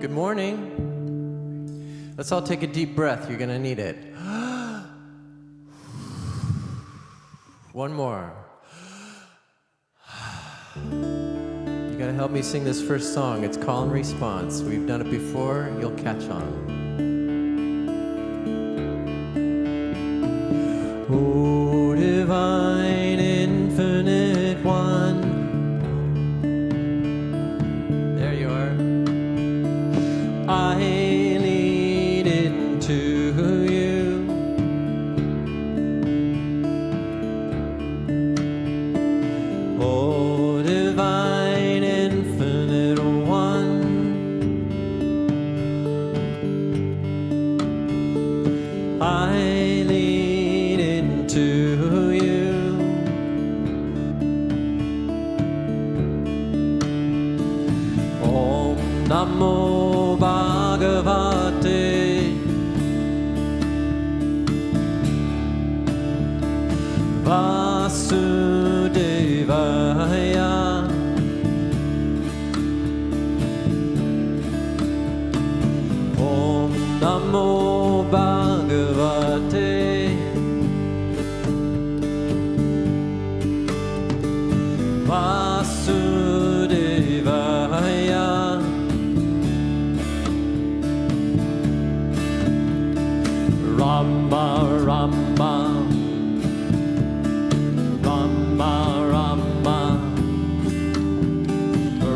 Good morning. Let's all take a deep breath. You're gonna need it. One more. You gotta help me sing this first song. It's call and response. We've done it before. You'll catch on. Oh, divine, infinite one. There you are. I lean into you. Oh, divine, infinite one. I lean into you. Om Namo Bhagavate Vasudevaya. Om Namo Bhagavate Vasudevaya. Rama Rama Rama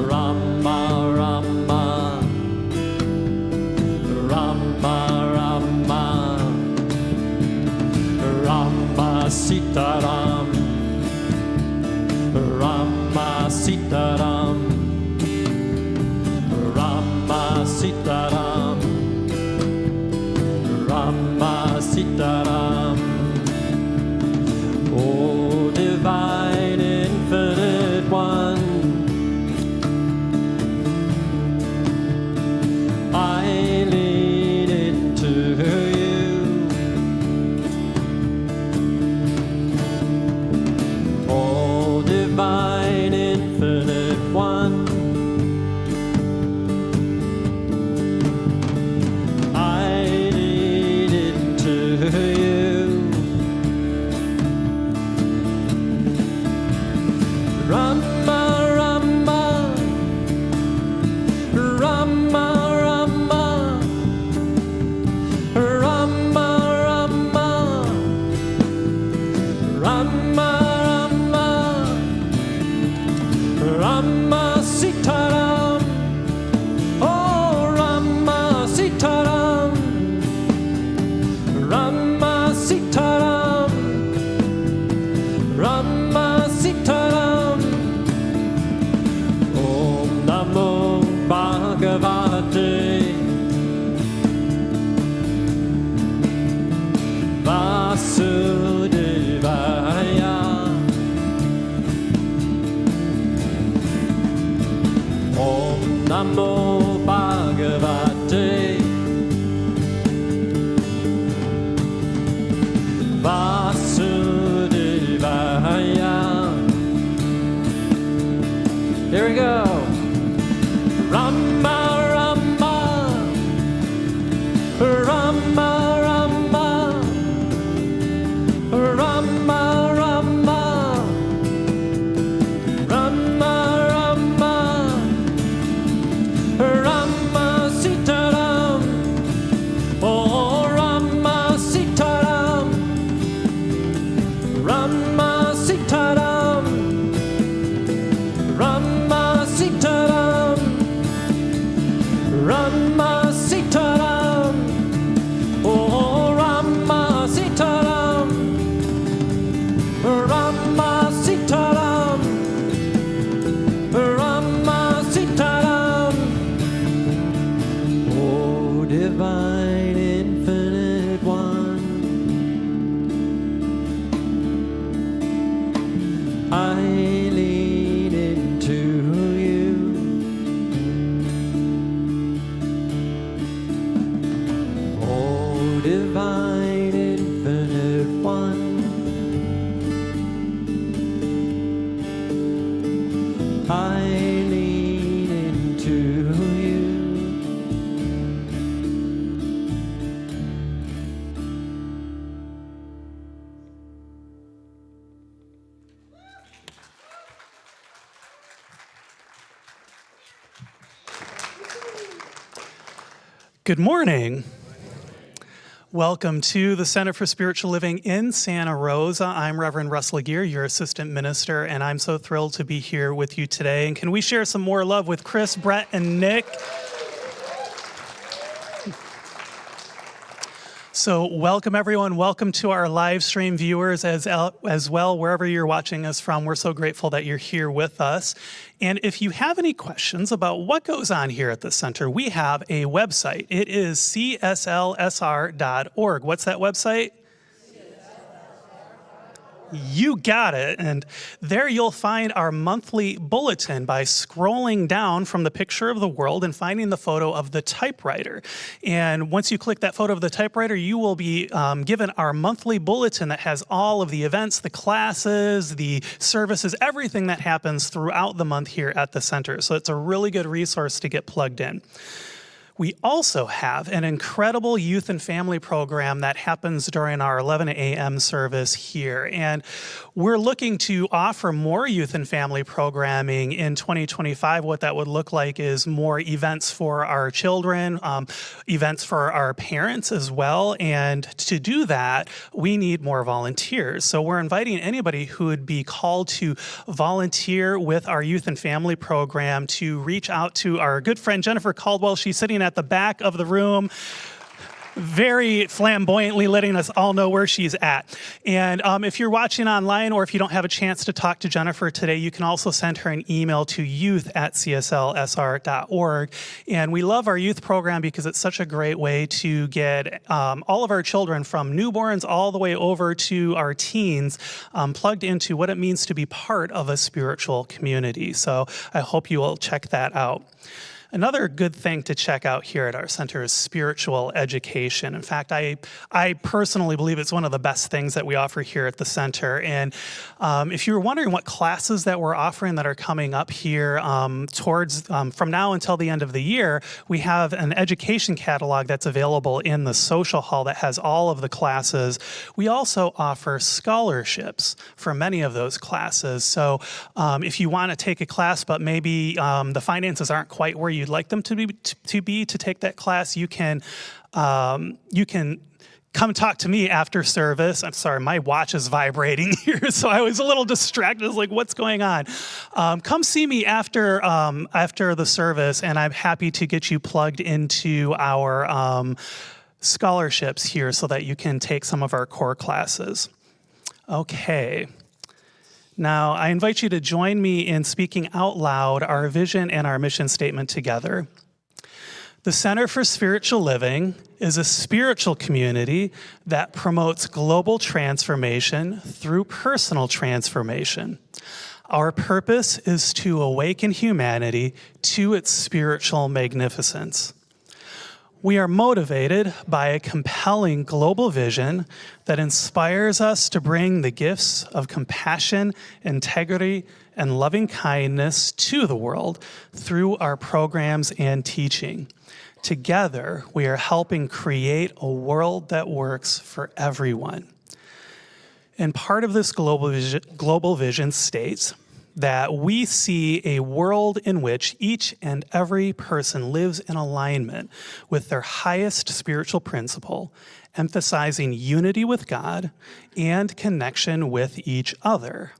Rama Rama Rama Rama Rama Rama Sitaram Rama Sitaram Rama Sitaram Rama Sitaram. Oh, divine, infinite one, I lean into you. Oh, divine, infinite one, I lean into you. Rama Rama Rama Rama Rama Rama Rama Rama Rama Sitaram. Oh, Rama Sitaram Rama Sitaram Rama Sitaram. Om Namo Bhagavate Vasudevaya. Om Namo Bhagavate Vasudevaya. Here we go. Rama Rama Rama Rama Rama Rama Rama Rama Rama Sitaram. Oh, Rama Sitaram Rama Sitaram Rama Sitaram Rama Sitaram. Oh, Rama Sitaram Rama Sitaram Rama Sitaram. Oh, divine, infinite one, I lean into you. Oh, divine, infinite one, I lean into you. Good morning. Welcome to the Center for Spiritual Living in Santa Rosa. I'm Reverend Russ Laguerre, your assistant minister, and I'm so thrilled to be here with you today. And can we share some more love with Chris, Brett, and Nick? So welcome, everyone. Welcome to our live stream viewers as well, wherever you're watching us from. We're so grateful that you're here with us. And if you have any questions about what goes on here at the center, we have a website. It is CSLSR.org. What's that website? You got it. And there you'll find our monthly bulletin by scrolling down from the picture of the world and finding the photo of the typewriter. And once you click that photo of the typewriter, you will be given our monthly bulletin that has all of the events, the classes, the services, everything that happens throughout the month here at the center. So it's a really good resource to get plugged in. We also have an incredible youth and family program that happens during our 11 a.m. service here. And we're looking to offer more youth and family programming in 2025. What that would look like is more events for our children, events for our parents as well. And to do that, we need more volunteers. So we're inviting anybody who would be called to volunteer with our youth and family program to reach out to our good friend Jennifer Caldwell. She's sitting at the back of the room, very flamboyantly letting us all know where she's at. And if you're watching online or if you don't have a chance to talk to Jennifer today, you can also send her an email to youth@cslsr.org. And we love our youth program because it's such a great way to get all of our children from newborns all the way over to our teens plugged into what it means to be part of a spiritual community. So I hope you will check that out. Another good thing to check out here at our center is spiritual education. In fact, I personally believe it's one of the best things that we offer here at the center. And if you were wondering what classes that we're offering that are coming up here from now until the end of the year, we have an education catalog that's available in the social hall that has all of the classes. We also offer scholarships for many of those classes. So if you want to take a class, but maybe the finances aren't quite where you'd like them to be to take that class, you can come talk to me after service. I'm sorry, my watch is vibrating here, so I was a little distracted. I was like, what's going on? Come see me after the service, and I'm happy to get you plugged into our scholarships here so that you can take some of our core classes. Okay. Now, I invite you to join me in speaking out loud our vision and our mission statement together. The Center for Spiritual Living is a spiritual community that promotes global transformation through personal transformation. Our purpose is to awaken humanity to its spiritual magnificence. We are motivated by a compelling global vision that inspires us to bring the gifts of compassion, integrity, and loving kindness to the world through our programs and teaching. Together, we are helping create a world that works for everyone. And part of this global vision states that we see a world in which each and every person lives in alignment with their highest spiritual principle, emphasizing unity with God and connection with each other.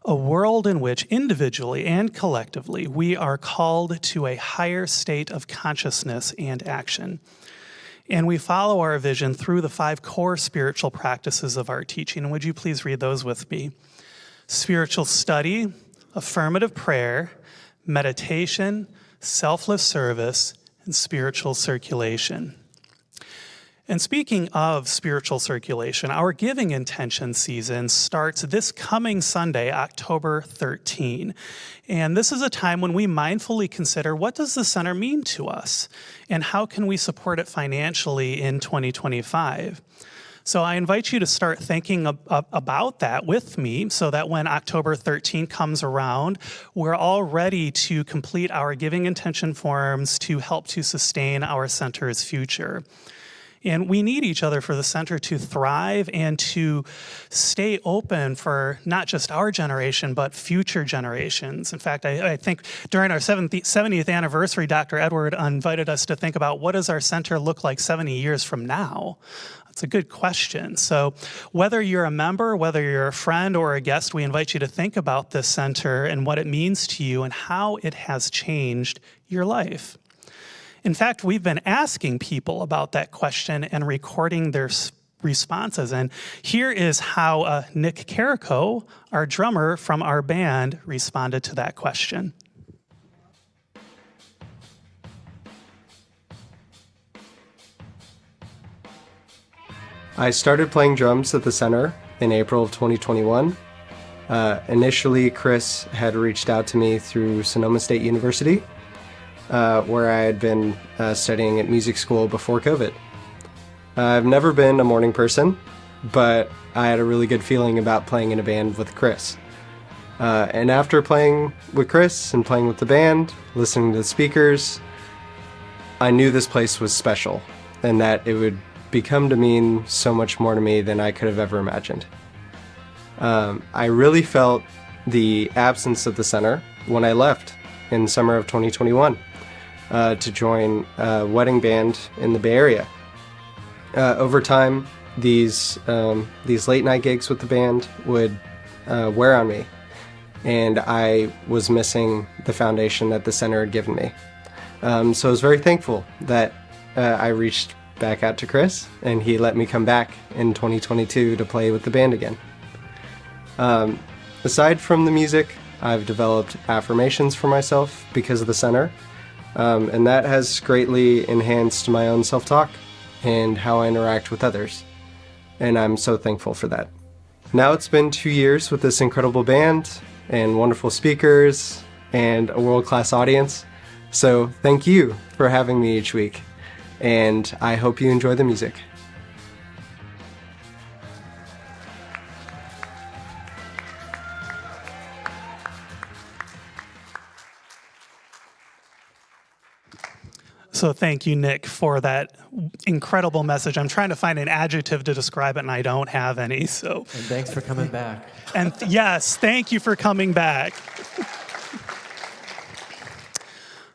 A world in which individually and collectively we are called to a higher state of consciousness and action. And we follow our vision through the 5 core spiritual practices of our teaching. And would you please read those with me? Spiritual study, affirmative prayer, meditation, selfless service, and spiritual circulation. And speaking of spiritual circulation, our giving intention season starts this coming Sunday, October 13. And this is a time when we mindfully consider, what does the center mean to us? And how can we support it financially in 2025? So I invite you to start thinking about that with me so that when October 13 comes around, we're all ready to complete our giving intention forms to help to sustain our center's future. And we need each other for the center to thrive and to stay open for not just our generation, but future generations. In fact, I think during our 70th anniversary, Dr. Edward invited us to think about what does our center look like 70 years from now? That's a good question. So whether you're a member, whether you're a friend or a guest, we invite you to think about this center and what it means to you and how it has changed your life. In fact, we've been asking people about that question and recording their responses. And here is how Nick Carrico, our drummer from our band, responded to that question. I started playing drums at the center in April of 2021. Initially, Chris had reached out to me through Sonoma State University, where I had been studying at music school before COVID. I've never been a morning person, but I had a really good feeling about playing in a band with Chris. And after playing with Chris and playing with the band, listening to the speakers, I knew this place was special and that it would become to mean so much more to me than I could have ever imagined. I really felt the absence of the center when I left in summer of 2021 to join a wedding band in the Bay Area. Over time, these late night gigs with the band would wear on me, and I was missing the foundation that the center had given me. So I was very thankful that I reached back out to Chris, and he let me come back in 2022 to play with the band again. Aside from the music, I've developed affirmations for myself because of the center, and that has greatly enhanced my own self-talk and how I interact with others, and I'm so thankful for that. Now it's been 2 years with this incredible band and wonderful speakers and a world-class audience, so thank you for having me each week, and I hope you enjoy the music. So thank you, Nick, for that incredible message. I'm trying to find an adjective to describe it, and I don't have any. So. And thanks for coming back. And yes, thank you for coming back.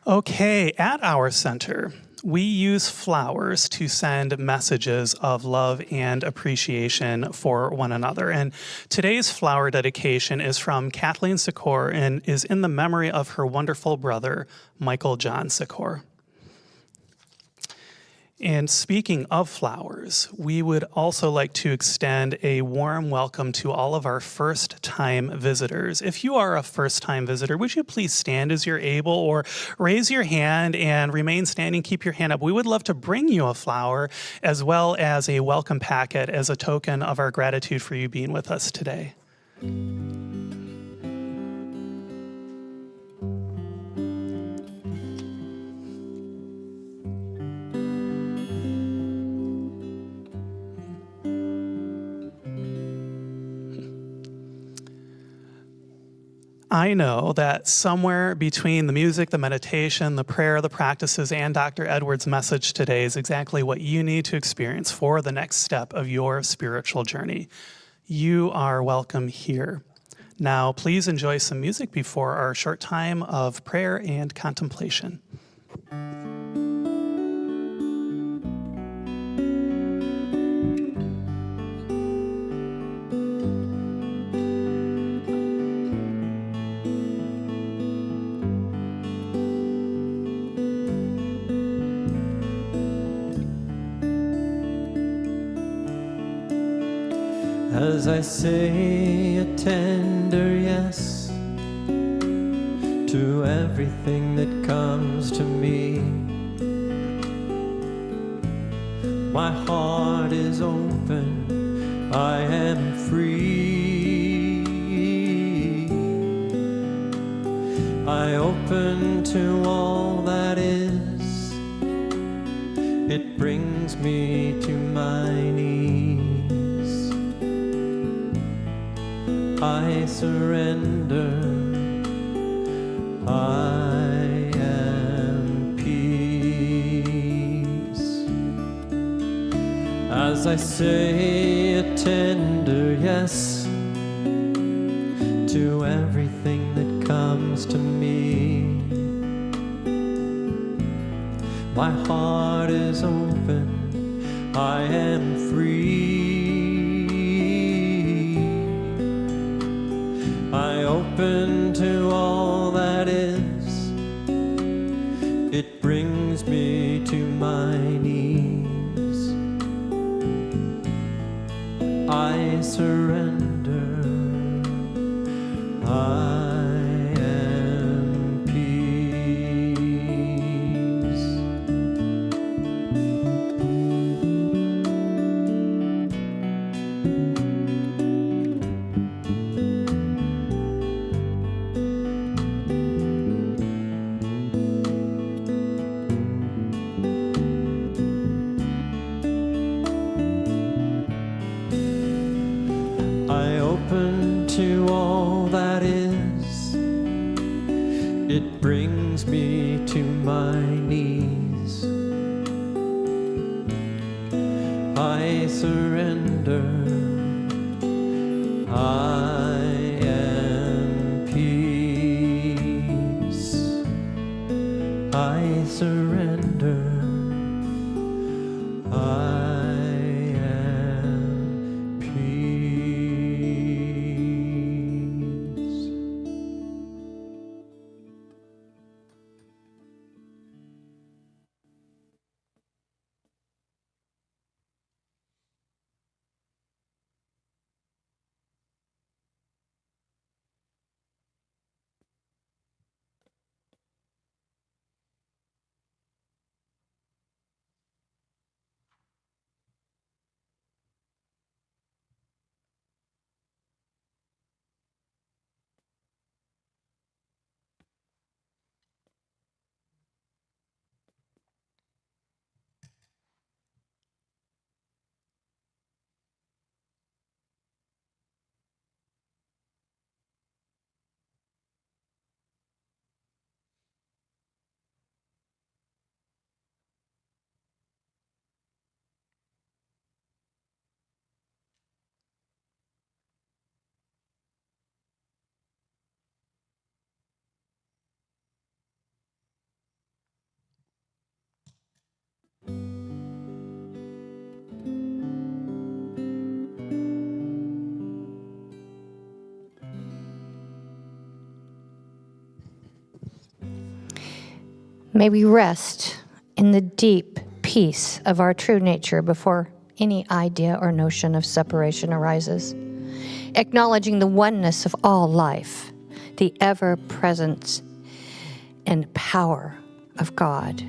Okay, at our center, we use flowers to send messages of love and appreciation for one another. And today's flower dedication is from Kathleen Secor and is in the memory of her wonderful brother, Michael John Secor. And speaking of flowers, we would also like to extend a warm welcome to all of our first-time visitors. If you are a first-time visitor, would you please stand as you're able or raise your hand and remain standing, keep your hand up. We would love to bring you a flower as well as a welcome packet as a token of our gratitude for you being with us today. I know that somewhere between the music, the meditation, the prayer, the practices, and Dr. Edwards' message today is exactly what you need to experience for the next step of your spiritual journey. You are welcome here. Now, please enjoy some music before our short time of prayer and contemplation. As I say a tender yes to everything that comes to me, my heart is open, I am free. I open to all that is, it brings me to my knees. I surrender, I am peace. as I say a tender yes to everything that comes to me. My heart is open, I am free. I open to all that is. It brings me to my knees. I surrender. I am peace. I open to all that is. It brings me to my knees. I surrender. I am peace. I surrender. I am peace. May we rest in the deep peace of our true nature before any idea or notion of separation arises, acknowledging the oneness of all life, the ever-presence and power of God,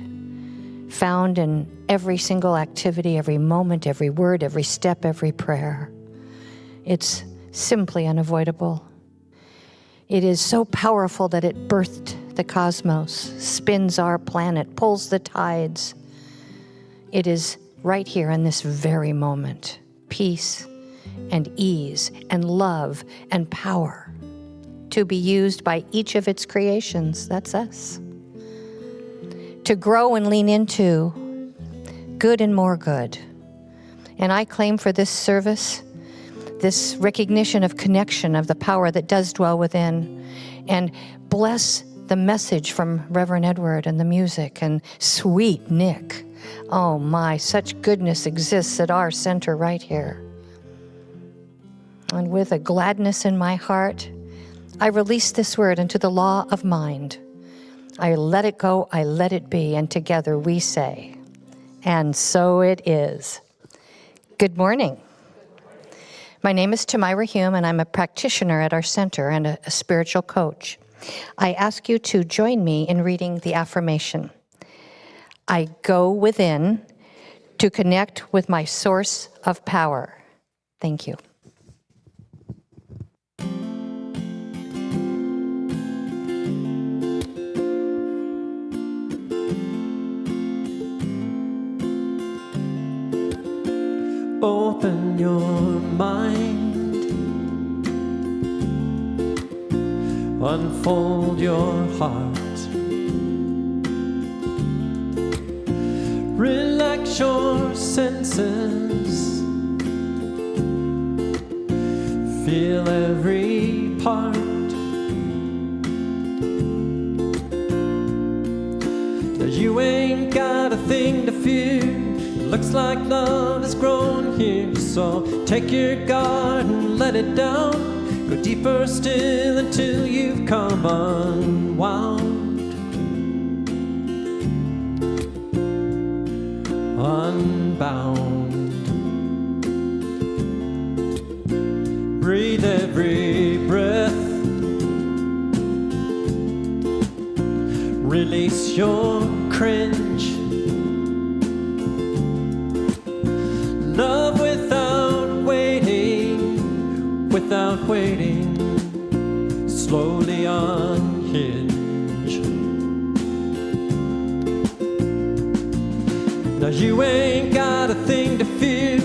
found in every single activity, every moment, every word, every step, every prayer. It's simply unavoidable. It is so powerful that it birthed the cosmos, spins our planet, pulls the tides. It is right here in this very moment. Peace and ease and love and power to be used by each of its creations. That's us. To grow and lean into good and more good. And I claim for this service, this recognition of connection of the power that does dwell within, and bless the message from Reverend Edward and the music and sweet Nick. Oh my, such goodness exists at our center right here. And with a gladness in my heart, I release this word into the law of mind. I let it go, I let it be, and together we say, and so it is. Good morning. My name is Tamira Hume, and I'm a practitioner at our center and a spiritual coach. I ask you to join me in reading the affirmation. I go within to connect with my source of power. Thank you. Open your mind. Unfold your heart. Relax your senses. Feel every part. You ain't got a thing to fear. It looks like love has grown here. So take your guard and let it down. Go deeper still until you've come unwound. Unbound. Breathe every breath. Release your cringe. Love without waiting, without waiting. Slowly unhinge. Now you ain't got a thing to fear.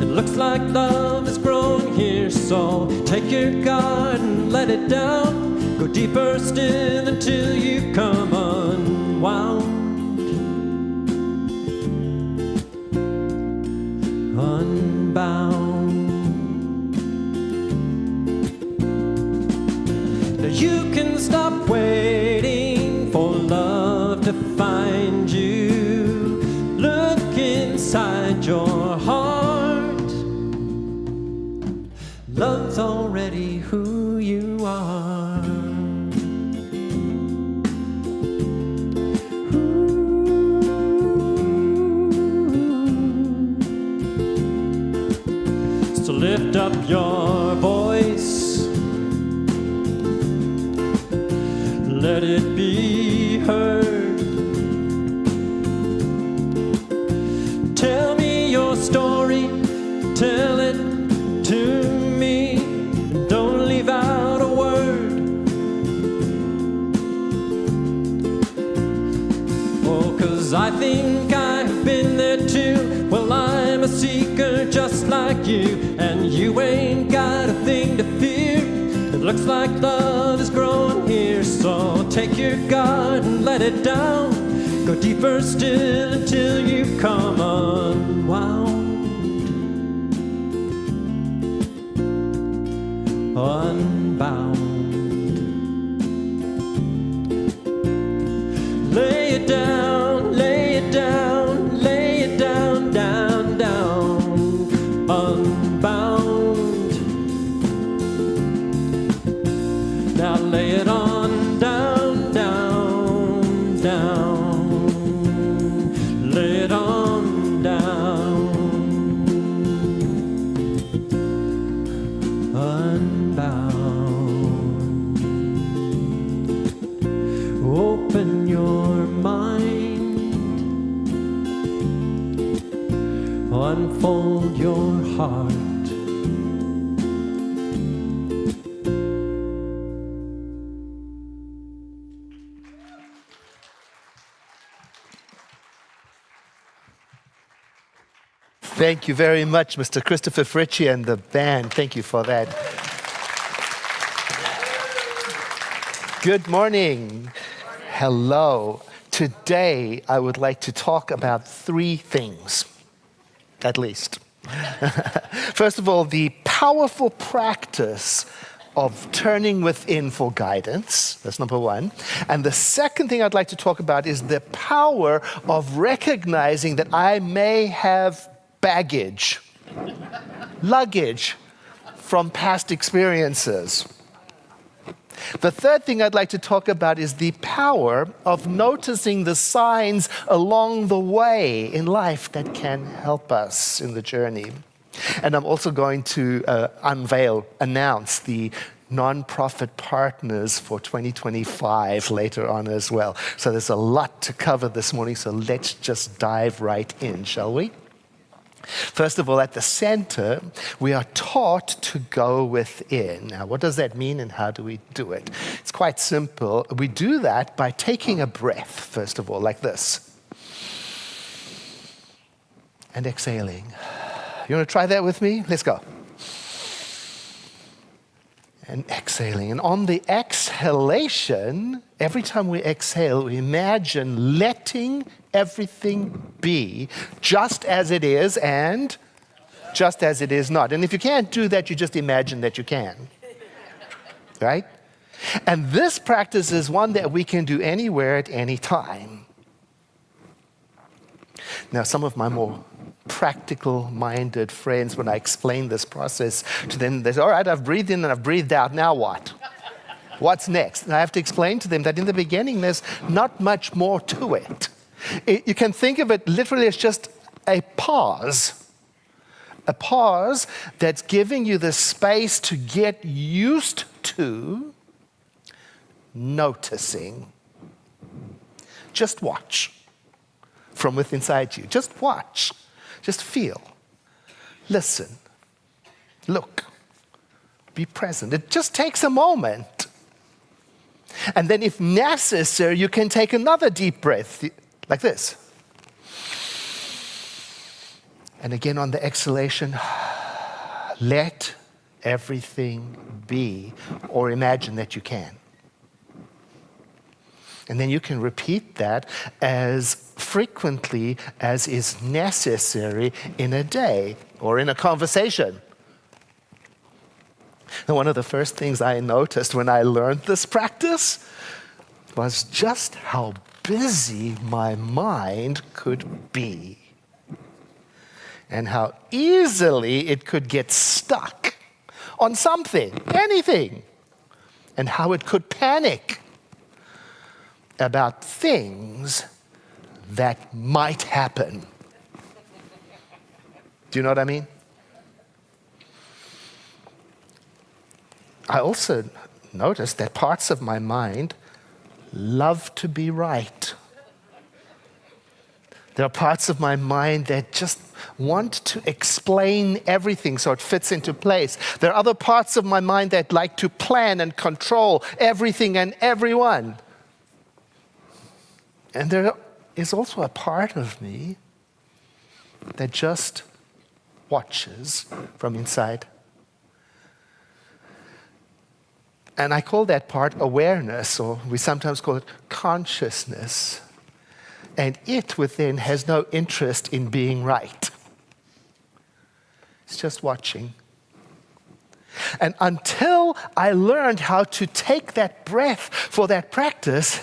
It looks like love has grown here. So take your guard and let it down. Go deeper still until you come unwound. Unbound. Now you can stop waiting for love to find you. Look inside your heart. Love's already who you are. So lift up your voice. Let it be heard. Tell me your story. Tell it to me. Don't leave out a word. Oh, 'cause I think I've been there too. Well, I'm a seeker just like you. And you ain't got a thing to fear. It looks like love has grown here. So take your guard and let it down. Go deeper still until you come unwound. Unbound. Lay it down, lay it down, lay it down, down, down. Unbound. Now lay it on down, down, down. Lay it on down. Unbound. Open your mind. Unfold your heart. Thank you very much, Mr. Christopher Fritchie and the band. Thank you for that. Good morning. Hello. Today, I would like to talk about three things, at least. First of all, the powerful practice of turning within for guidance. That's number one. And the second thing I'd like to talk about is the power of recognizing that I may have baggage, luggage from past experiences. The third thing I'd like to talk about is the power of noticing the signs along the way in life that can help us in the journey. And I'm also going to announce the nonprofit partners for 2025 later on as well. So there's a lot to cover this morning, so let's just dive right in, shall we? First of all, at the center, we are taught to go within. Now, what does that mean and how do we do it? It's quite simple. We do that by taking a breath, first of all, like this. And exhaling. You want to try that with me? Let's go. And exhaling. And on the exhalation, every time we exhale, we imagine letting everything be just as it is and just as it is not. And if you can't do that, you just imagine that you can. Right? And this practice is one that we can do anywhere at any time. Now, some of my more practical-minded friends, when I explain this process to them, they say, all right, I've breathed in and I've breathed out, now what? What's next? And I have to explain to them that in the beginning, there's not much more to it. You can think of it literally as just a pause that's giving you the space to get used to noticing. Just watch from within inside you. Just watch. Just feel. Listen. Look. Be present. It just takes a moment. And then if necessary, you can take another deep breath, like this. And again on the exhalation, let everything be, or imagine that you can. And then you can repeat that as frequently as is necessary in a day or in a conversation. And one of the first things I noticed when I learned this practice was just how busy my mind could be and how easily it could get stuck on something, anything, and how it could panic about things that might happen. Do you know what I mean? I also noticed that parts of my mind love to be right. There are parts of my mind that just want to explain everything so it fits into place. There are other parts of my mind that like to plan and control everything and everyone. And there is also a part of me that just watches from inside. And I call that part awareness, or we sometimes call it consciousness. And it within has no interest in being right. It's just watching. And until I learned how to take that breath for that practice,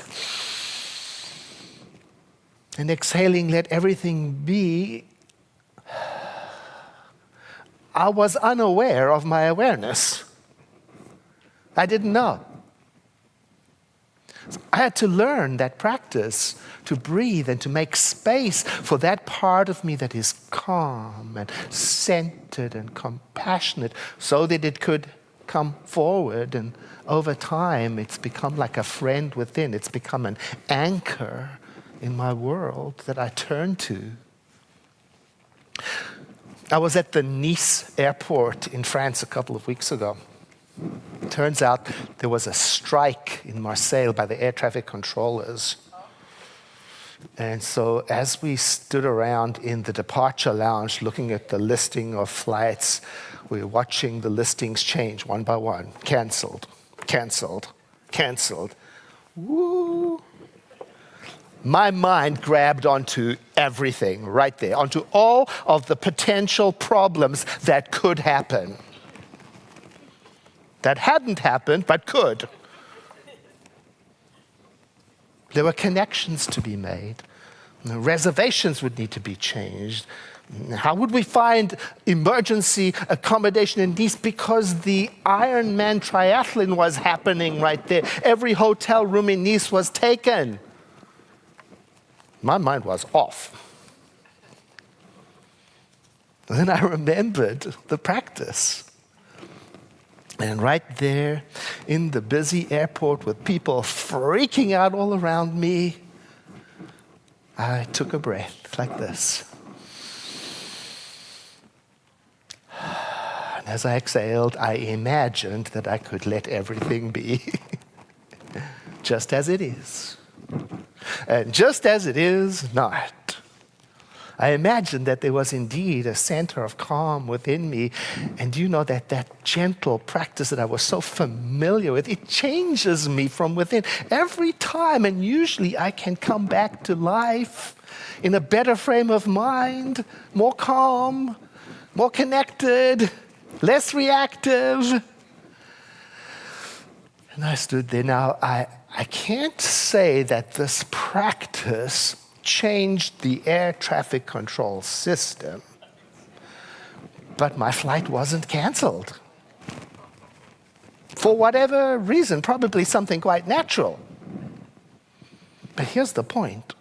and exhaling, let everything be, I was unaware of my awareness. I didn't know. So I had to learn that practice to breathe and to make space for that part of me that is calm and centered and compassionate so that it could come forward. And over time, it's become like a friend within. It's become an anchor in my world that I turn to. I was at the Nice airport in France a couple of weeks ago. It turns out there was a strike in Marseille by the air traffic controllers. And so as we stood around in the departure lounge looking at the listing of flights, we were watching the listings change one by one. Canceled, canceled, canceled. Woo! My mind grabbed onto everything right there, onto all of the potential problems that could happen. That hadn't happened, but could. There were connections to be made. Reservations would need to be changed. How would we find emergency accommodation in Nice? Because the Ironman triathlon was happening right there. Every hotel room in Nice was taken. My mind was off. And then I remembered the practice. And right there in the busy airport with people freaking out all around me, I took a breath like this. And as I exhaled, I imagined that I could let everything be just as it is. And just as it is not. I imagined that there was indeed a center of calm within me. And you know that gentle practice that I was so familiar with, it changes me from within every time. And usually I can come back to life in a better frame of mind, more calm, more connected, less reactive. And I stood there. Now, I can't say that this practice changed the air traffic control system, but my flight wasn't canceled. For whatever reason, probably something quite natural. But here's the point.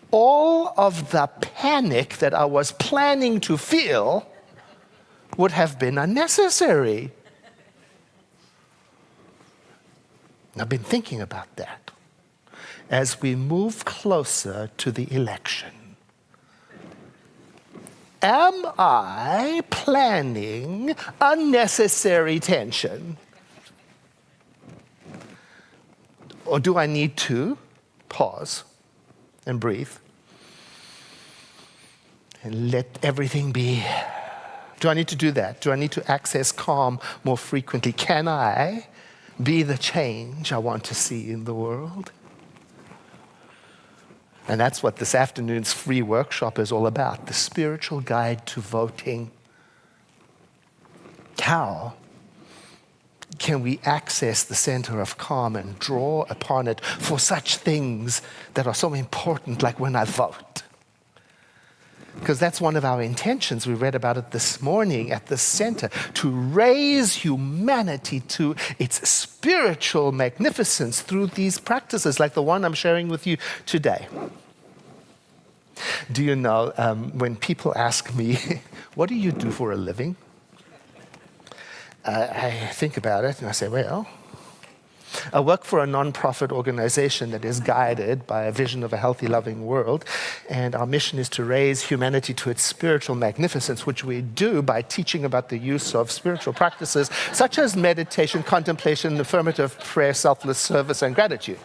All of the panic that I was planning to feel would have been unnecessary. I've been thinking about that as we move closer to the election. Am I planning unnecessary tension? Or do I need to pause and breathe and let everything be? Do I need to do that? Do I need to access calm more frequently? Can I be the change I want to see in the world? And that's what this afternoon's free workshop is all about, the spiritual guide to voting. How can we access the center of calm and draw upon it for such things that are so important, like when I vote? Because that's one of our intentions. We read about it this morning at the center, to raise humanity to its spiritual magnificence through these practices, like the one I'm sharing with you today. Do you know, when people ask me, what do you do for a living? I think about it and I say, well, I work for a non-profit organization that is guided by a vision of a healthy, loving world. And our mission is to raise humanity to its spiritual magnificence, which we do by teaching about the use of spiritual practices such as meditation, contemplation, affirmative prayer, selfless service, and gratitude.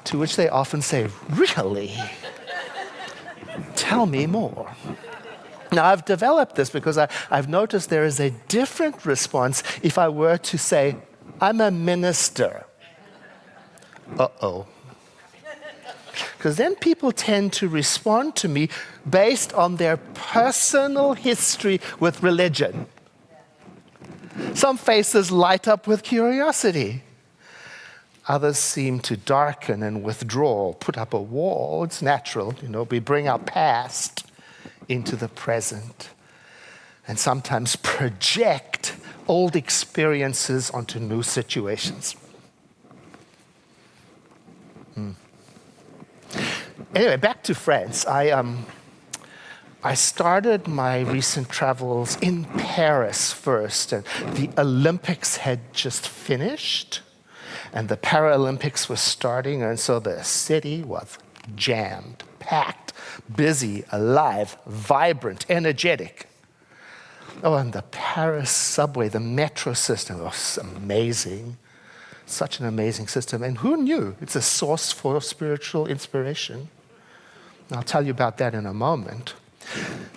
To which they often say, really? Tell me more. Now, I've developed this because I've noticed there is a different response if I were to say, I'm a minister. Uh-oh. Because then people tend to respond to me based on their personal history with religion. Some faces light up with curiosity. Others seem to darken and withdraw, put up a wall. It's natural, we bring our past into the present, and sometimes project old experiences onto new situations. Anyway, back to France. I started my recent travels in Paris first, and the Olympics had just finished, and the Paralympics was starting, and so the city was jammed, packed, busy, alive, vibrant, energetic. Oh, and the Paris subway, the metro system was amazing. Such an amazing system. And who knew? It's a source for spiritual inspiration. I'll tell you about that in a moment.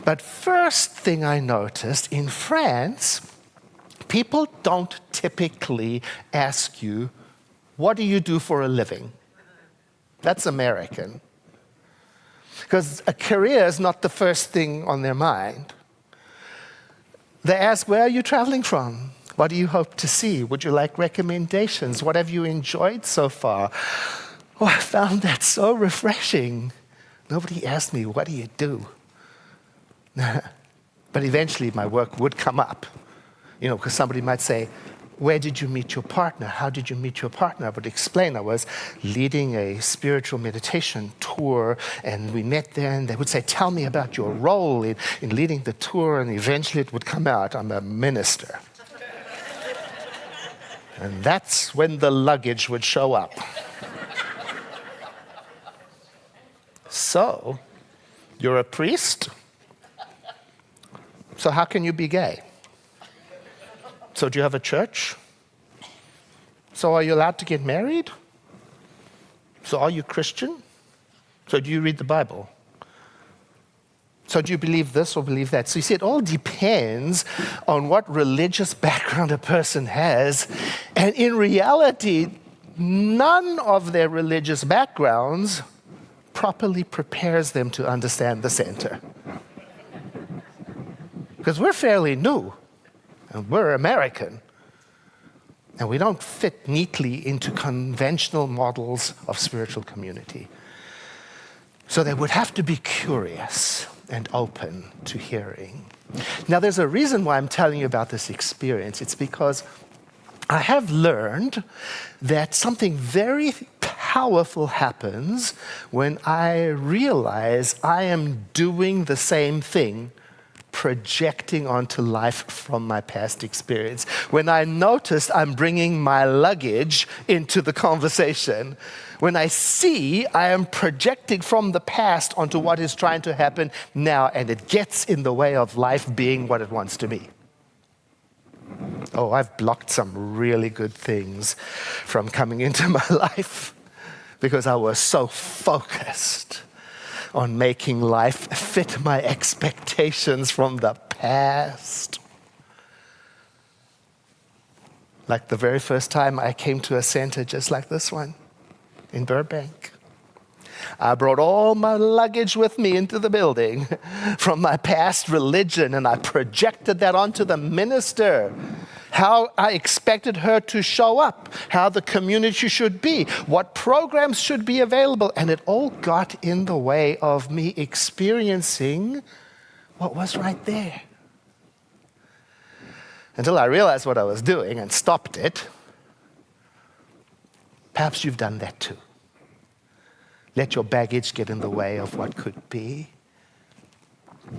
But first thing I noticed, in France, people don't typically ask you, what do you do for a living? That's American. Because a career is not the first thing on their mind. They ask, where are you traveling from? What do you hope to see? Would you like recommendations? What have you enjoyed so far? Oh, I found that so refreshing. Nobody asked me, what do you do? But eventually my work would come up. Because somebody might say, where did you meet your partner? How did you meet your partner? I would explain I was leading a spiritual meditation tour, and we met there, and they would say, tell me about your role in leading the tour, and eventually it would come out, I'm a minister. And that's when the luggage would show up. So, you're a priest? So how can you be gay? So do you have a church? So are you allowed to get married? So are you Christian? So do you read the Bible? So do you believe this or believe that? So you see, it all depends on what religious background a person has. And in reality, none of their religious backgrounds properly prepares them to understand the center. Because we're fairly new, and we're American, and we don't fit neatly into conventional models of spiritual community. So they would have to be curious and open to hearing. Now, there's a reason why I'm telling you about this experience. It's because I have learned that something very powerful happens when I realize I am doing the same thing, projecting onto life from my past experience. When I notice I'm bringing my luggage into the conversation, when I see I am projecting from the past onto what is trying to happen now, and it gets in the way of life being what it wants to be. Oh, I've blocked some really good things from coming into my life because I was so focused on making life fit my expectations from the past. Like the very first time I came to a center just like this one in Burbank. I brought all my luggage with me into the building from my past religion, and I projected that onto the minister. How I expected her to show up, how the community should be, what programs should be available, and it all got in the way of me experiencing what was right there. Until I realized what I was doing and stopped it. Perhaps you've done that too. Let your baggage get in the way of what could be.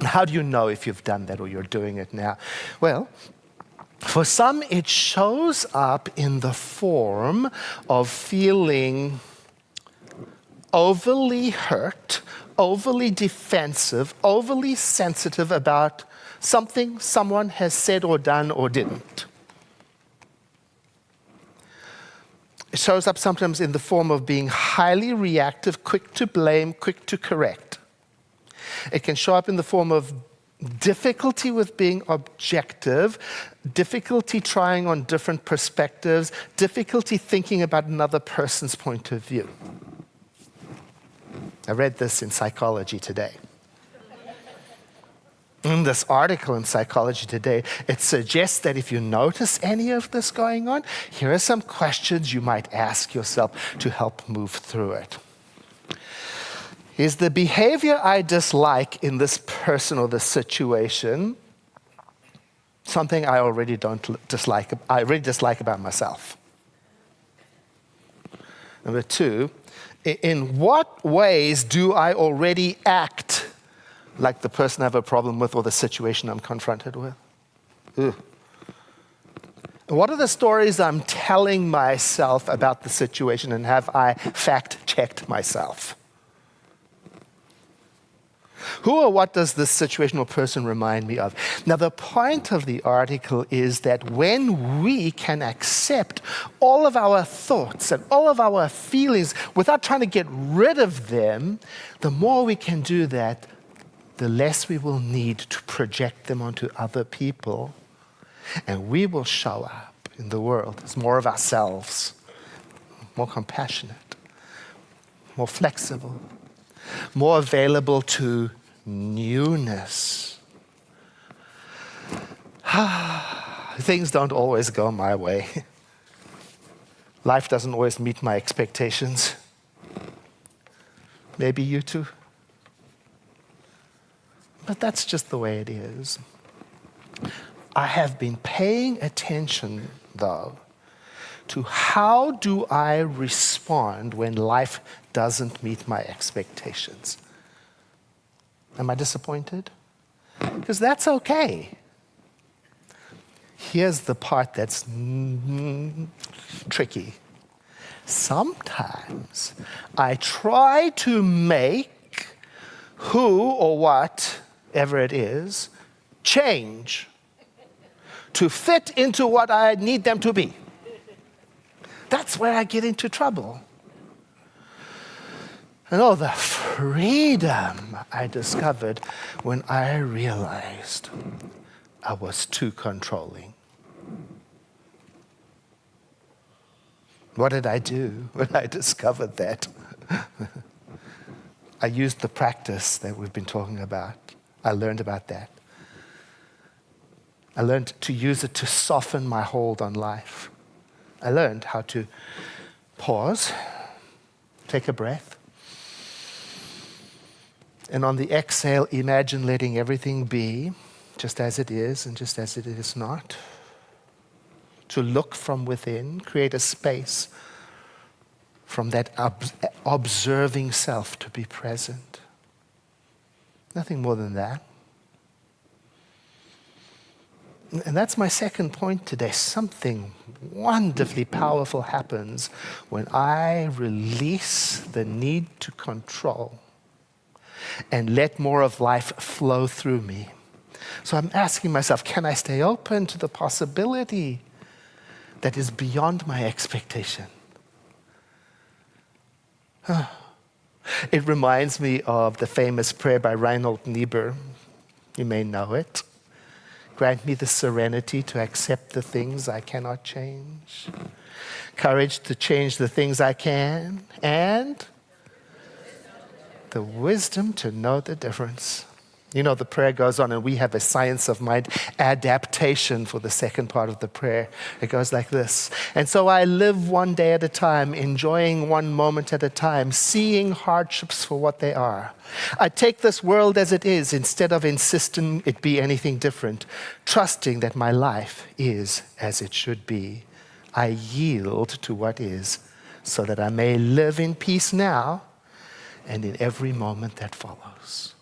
How do you know if you've done that or you're doing it now? Well, for some, it shows up in the form of feeling overly hurt, overly defensive, overly sensitive about something someone has said or done or didn't. It shows up sometimes in the form of being highly reactive, quick to blame, quick to correct. It can show up in the form of difficulty with being objective, difficulty trying on different perspectives, difficulty thinking about another person's point of view. I read this in Psychology Today. In this article in Psychology Today, it suggests that if you notice any of this going on, here are some questions you might ask yourself to help move through it. Is the behavior I dislike in this person or this situation something I already dislike about myself? Number two, in what ways do I already act like the person I have a problem with or the situation I'm confronted with? Ugh. What are the stories I'm telling myself about the situation, and have I fact-checked myself? Who or what does this situation or person remind me of? Now, the point of the article is that when we can accept all of our thoughts and all of our feelings without trying to get rid of them, the more we can do that, the less we will need to project them onto other people. And we will show up in the world as more of ourselves, more compassionate, more flexible, more available to newness. Things don't always go my way. Life doesn't always meet my expectations. Maybe you too. But that's just the way it is. I have been paying attention, though, to how do I respond when life doesn't meet my expectations. Am I disappointed? Because that's okay. Here's the part that's tricky. Sometimes I try to make who or whatever it is change to fit into what I need them to be. That's where I get into trouble. And oh, the freedom I discovered when I realized I was too controlling. What did I do when I discovered that? I used the practice that we've been talking about. I learned about that. I learned to use it to soften my hold on life. I learned how to pause, take a breath, and on the exhale, imagine letting everything be just as it is and just as it is not. To look from within, create a space from that observing self to be present. Nothing more than that. And that's my second point today. Something wonderfully powerful happens when I release the need to control and let more of life flow through me. So I'm asking myself, can I stay open to the possibility that is beyond my expectation? It reminds me of the famous prayer by Reinhold Niebuhr. You may know it. Grant me the serenity to accept the things I cannot change, courage to change the things I can, and the wisdom to know the difference. You know, the prayer goes on, and we have a science of mind adaptation for the second part of the prayer. It goes like this. And so I live one day at a time, enjoying one moment at a time, seeing hardships for what they are. I take this world as it is instead of insisting it be anything different, trusting that my life is as it should be. I yield to what is so that I may live in peace now and in every moment that follows.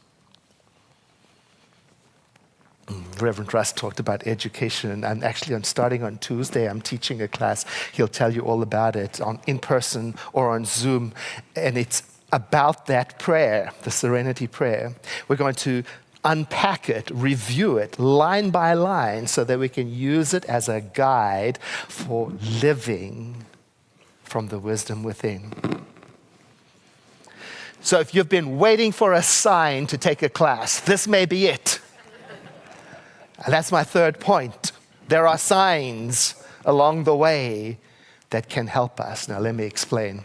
Reverend Russ talked about education, and actually I'm starting on Tuesday. I'm teaching a class. He'll tell you all about it in person or on Zoom, and it's about that prayer, the serenity prayer. We're going to unpack it, review it line by line so that we can use it as a guide for living from the wisdom within. So if you've been waiting for a sign to take a class, this may be it. And that's my third point. There are signs along the way that can help us. Now, let me explain.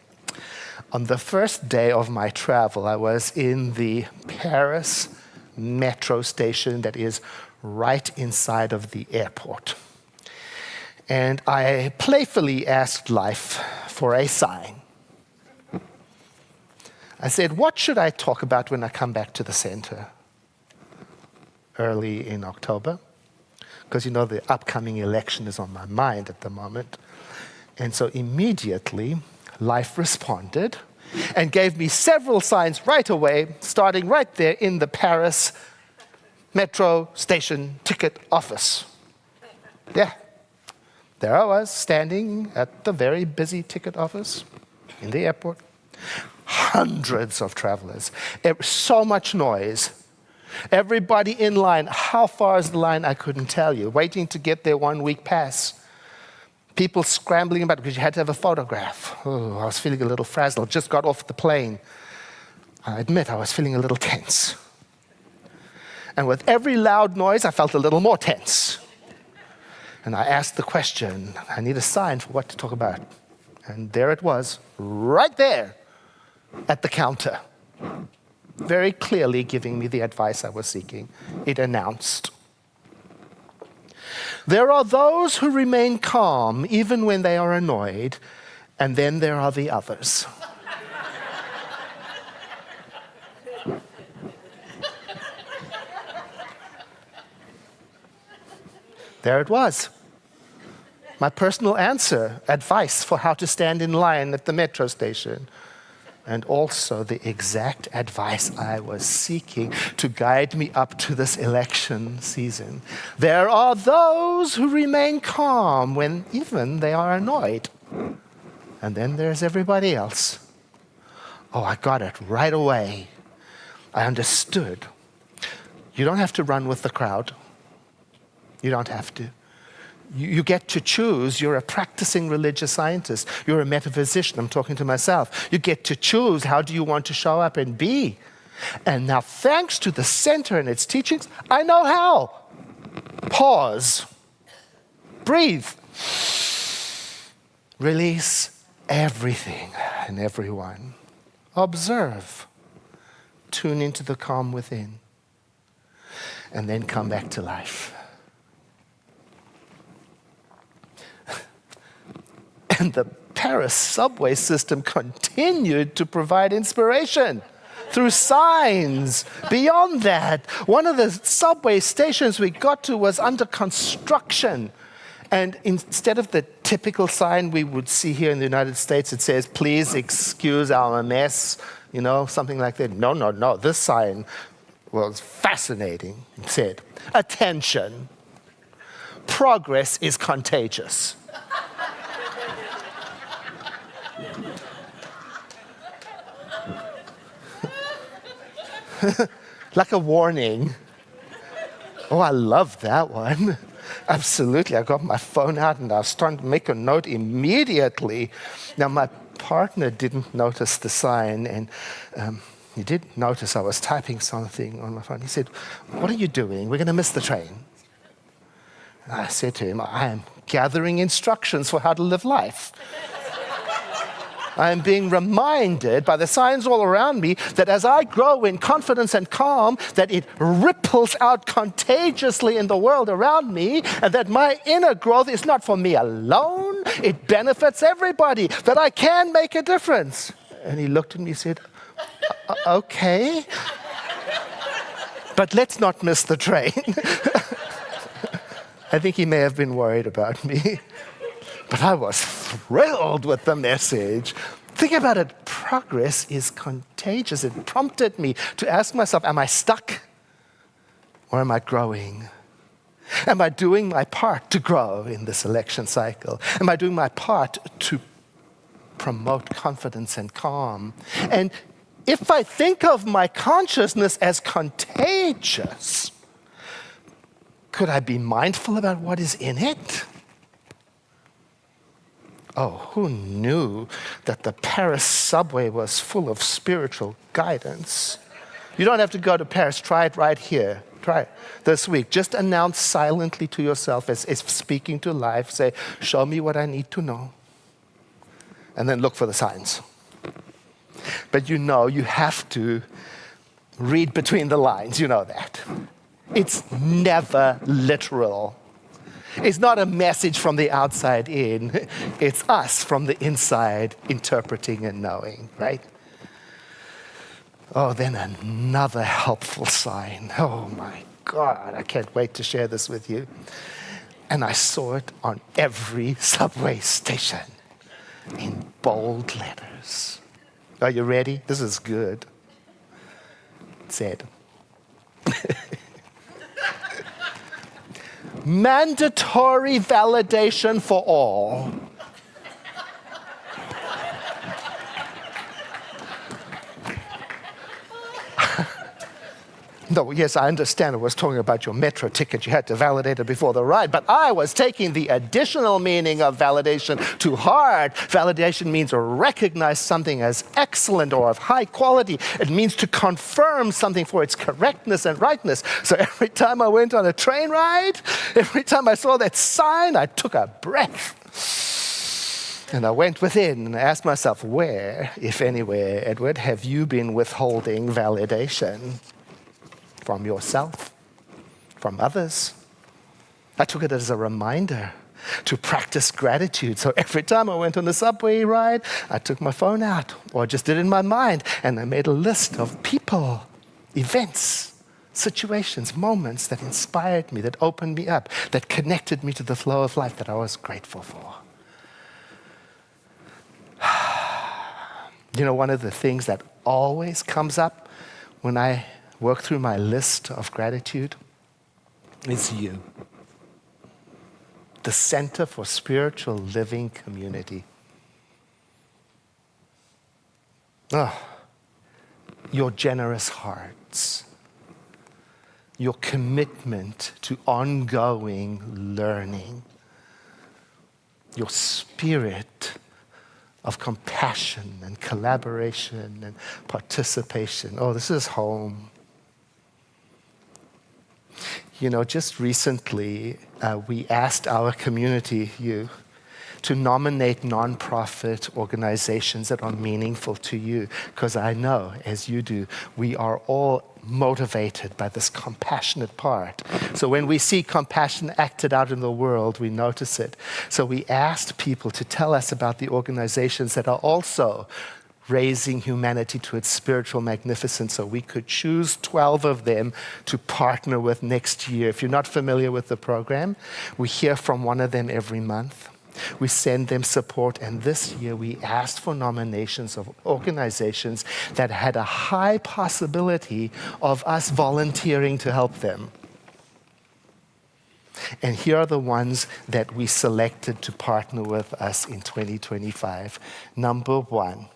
On the first day of my travel, I was in the Paris metro station that is right inside of the airport. And I playfully asked life for a sign. I said, what should I talk about when I come back to the center? Early in October. Because, you know, the upcoming election is on my mind at the moment. And so immediately, life responded and gave me several signs right away, starting right there in the Paris metro station ticket office. Yeah. There I was, standing at the very busy ticket office in the airport. Hundreds of travelers. So much noise. Everybody in line. How far is the line? I couldn't tell you. Waiting to get their 1 week pass. People scrambling about because you had to have a photograph. Oh, I was feeling a little frazzled. Just got off the plane. I admit I was feeling a little tense. And with every loud noise, I felt a little more tense. And I asked the question, I need a sign for what to talk about. And there it was, right there at the counter. Very clearly giving me the advice I was seeking. It announced, there are those who remain calm even when they are annoyed, and then there are the others. There it was. My personal answer, advice for how to stand in line at the metro station. And also the exact advice I was seeking to guide me up to this election season. There are those who remain calm when even they are annoyed. And then there's everybody else. Oh, I got it right away. I understood. You don't have to run with the crowd. You don't have to. You get to choose. You're a practicing religious scientist. You're a metaphysician. I'm talking to myself. You get to choose how do you want to show up and be. And now, thanks to the center and its teachings, I know how. Pause. Breathe. Release everything and everyone. Observe. tune into the calm within, and then come back to life. And the Paris subway system continued to provide inspiration through signs. Beyond that, one of the subway stations we got to was under construction. And instead of the typical sign we would see here in the United States, it says, please excuse our mess, something like that. No. This sign was fascinating. It said, attention, progress is contagious. Like a warning. Oh, I love that one. Absolutely. I got my phone out and I was trying to make a note immediately. Now, my partner didn't notice the sign, and he did notice I was typing something on my phone. He said, what are you doing? We're going to miss the train. And I said to him, I am gathering instructions for how to live life. I am being reminded by the signs all around me that as I grow in confidence and calm, that it ripples out contagiously in the world around me, and that my inner growth is not for me alone, it benefits everybody, that I can make a difference. And he looked at me and said, okay, but let's not miss the train. I think he may have been worried about me. But I was thrilled with the message. Think about it. Progress is contagious. It prompted me to ask myself, am I stuck or am I growing? Am I doing my part to grow in this election cycle? Am I doing my part to promote confidence and calm? And if I think of my consciousness as contagious, could I be mindful about what is in it? Oh, who knew that the Paris subway was full of spiritual guidance? You don't have to go to Paris. Try it right here. Try it this week. Just announce silently to yourself as speaking to life. Say, show me what I need to know. And then look for the signs. But you have to read between the lines. You know that. It's never literal. It's not a message from the outside in. It's us from the inside interpreting and knowing, right? Oh, then another helpful sign. Oh my God, I can't wait to share this with you. And I saw it on every subway station in bold letters. Are you ready? This is good. It said, mandatory validation for all. No, yes, I understand I was talking about your metro ticket. You had to validate it before the ride. But I was taking the additional meaning of validation to heart. Validation means to recognize something as excellent or of high quality. It means to confirm something for its correctness and rightness. So every time I went on a train ride, every time I saw that sign, I took a breath. And I went within and I asked myself, where, if anywhere, Edward, have you been withholding validation? From yourself, from others. I took it as a reminder to practice gratitude. So every time I went on a subway ride, I took my phone out or just did it in my mind and I made a list of people, events, situations, moments that inspired me, that opened me up, that connected me to the flow of life that I was grateful for. You know, one of the things that always comes up when I work through my list of gratitude is you. The Center for Spiritual Living Community. Oh, your generous hearts, your commitment to ongoing learning, your spirit of compassion and collaboration and participation. Oh, this is home. You know, just recently, we asked our community, to nominate nonprofit organizations that are meaningful to you, because I know, as you do, we are all motivated by this compassionate part. So when we see compassion acted out in the world, we notice it. So we asked people to tell us about the organizations that are also raising humanity to its spiritual magnificence, so we could choose 12 of them to partner with next year. If you're not familiar with the program, we hear from one of them every month. We send them support, and this year we asked for nominations of organizations that had a high possibility of us volunteering to help them. And here are the ones that we selected to partner with us in 2025. Number 1,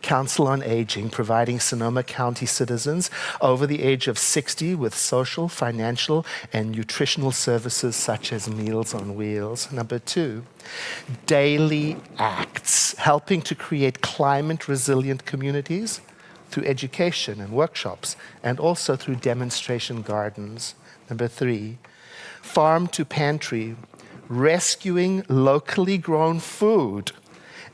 Council on Aging, providing Sonoma County citizens over the age of 60 with social, financial, and nutritional services such as Meals on Wheels. Number 2, Daily Acts, helping to create climate-resilient communities through education and workshops, and also through demonstration gardens. Number 3, Farm to Pantry, rescuing locally grown food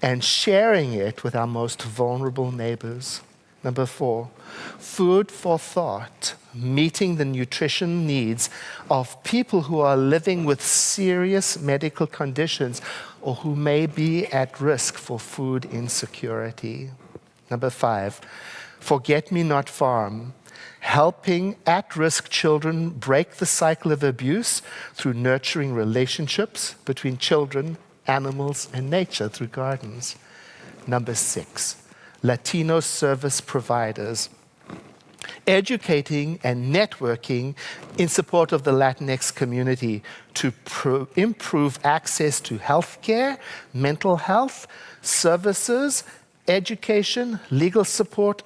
and sharing it with our most vulnerable neighbors. Number 4, Food for Thought, meeting the nutrition needs of people who are living with serious medical conditions or who may be at risk for food insecurity. Number 5, Forget Me Not Farm, helping at-risk children break the cycle of abuse through nurturing relationships between children, animals, and nature through gardens. Number 6, Latino service providers, educating and networking in support of the Latinx community to improve access to healthcare, mental health, services, education, legal support,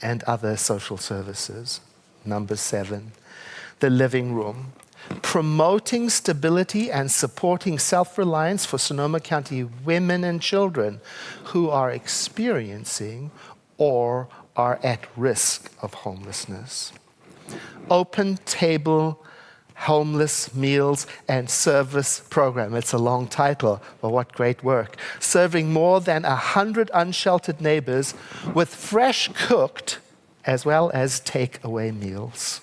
and other social services. Number 7, The Living Room, promoting stability and supporting self-reliance for Sonoma County women and children who are experiencing or are at risk of homelessness. Open Table Homeless Meals and Service Program. It's a long title, but what great work. Serving more than 100 unsheltered neighbors with fresh cooked as well as takeaway meals.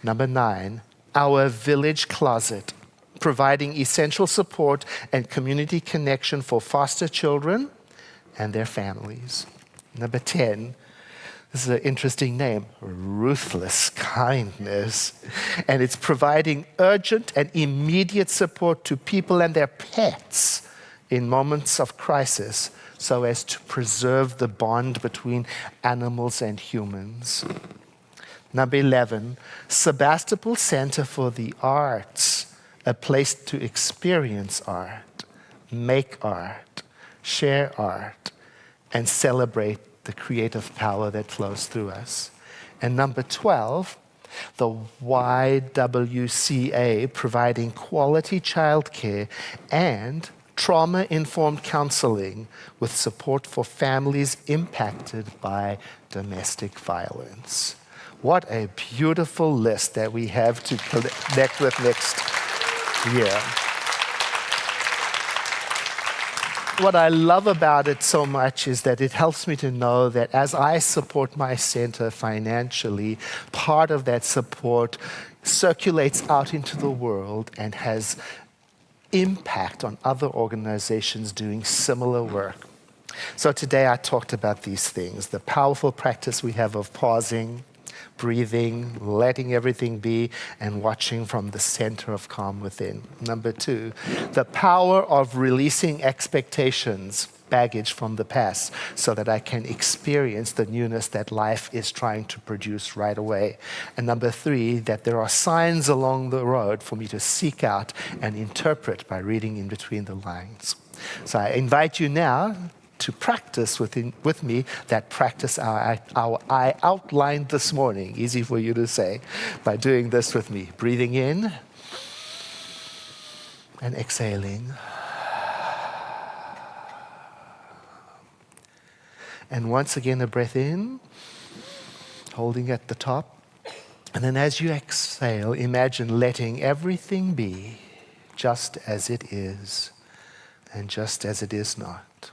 Number 9, Our Village Closet, providing essential support and community connection for foster children and their families. Number 10, this is an interesting name, Ruthless Kindness. And it's providing urgent and immediate support to people and their pets in moments of crisis so as to preserve the bond between animals and humans. Number 11, Sebastopol Center for the Arts, a place to experience art, make art, share art, and celebrate the creative power that flows through us. And number 12, the YWCA, providing quality childcare and trauma-informed counseling with support for families impacted by domestic violence. What a beautiful list that we have to connect with next year. What I love about it so much is that it helps me to know that as I support my center financially, part of that support circulates out into the world and has impact on other organizations doing similar work. So today I talked about these things, the powerful practice we have of pausing, breathing, letting everything be, and watching from the center of calm within. Number 2, the power of releasing expectations, baggage from the past, so that I can experience the newness that life is trying to produce right away. And number 3, that there are signs along the road for me to seek out and interpret by reading in between the lines. So I invite you now to practice with me that practice I outlined this morning, easy for you to say, by doing this with me. Breathing in and exhaling. And once again, a breath in, holding at the top. And then as you exhale, imagine letting everything be, just as it is and just as it is not.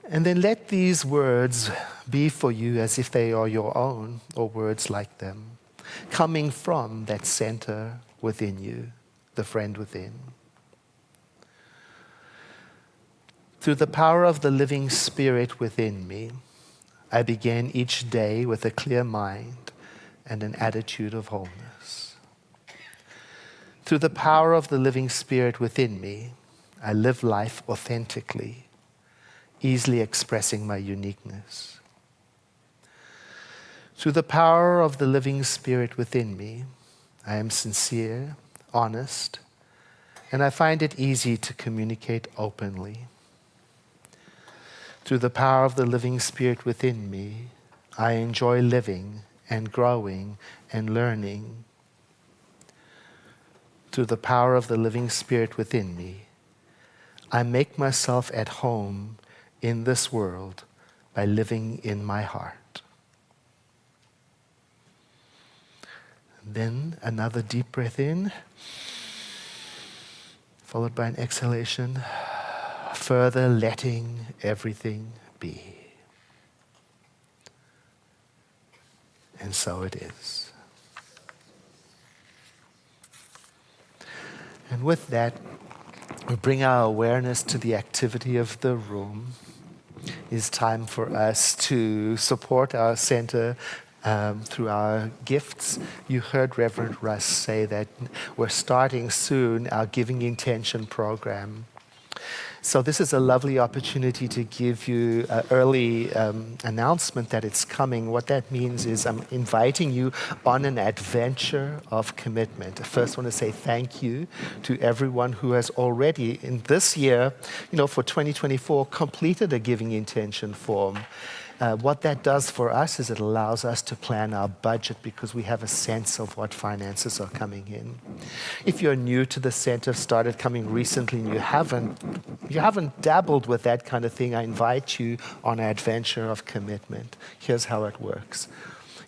And then let these words be for you as if they are your own, or words like them, coming from that center within you, the friend within. Through the power of the living Spirit within me, I began each day with a clear mind and an attitude of wholeness. Through the power of the living Spirit within me, I live life authentically, easily expressing my uniqueness. Through the power of the living Spirit within me, I am sincere, honest, and I find it easy to communicate openly. Through the power of the living Spirit within me, I enjoy living and growing and learning. Through the power of the living Spirit within me, I make myself at home in this world by living in my heart. Then another deep breath in, followed by an exhalation, further letting everything be. And so it is. And with that, we bring our awareness to the activity of the room. It's time for us to support our center through our gifts. You heard Reverend Russ say that we're starting soon our Giving Intention program. So this is a lovely opportunity to give you an early announcement that it's coming. What that means is I'm inviting you on an adventure of commitment. I first want to say thank you to everyone who has already, in this year, for 2024, completed a Giving Intention form. What that does for us is it allows us to plan our budget because we have a sense of what finances are coming in. If you're new to the center, started coming recently, and you haven't dabbled with that kind of thing, I invite you on an adventure of commitment. Here's how it works.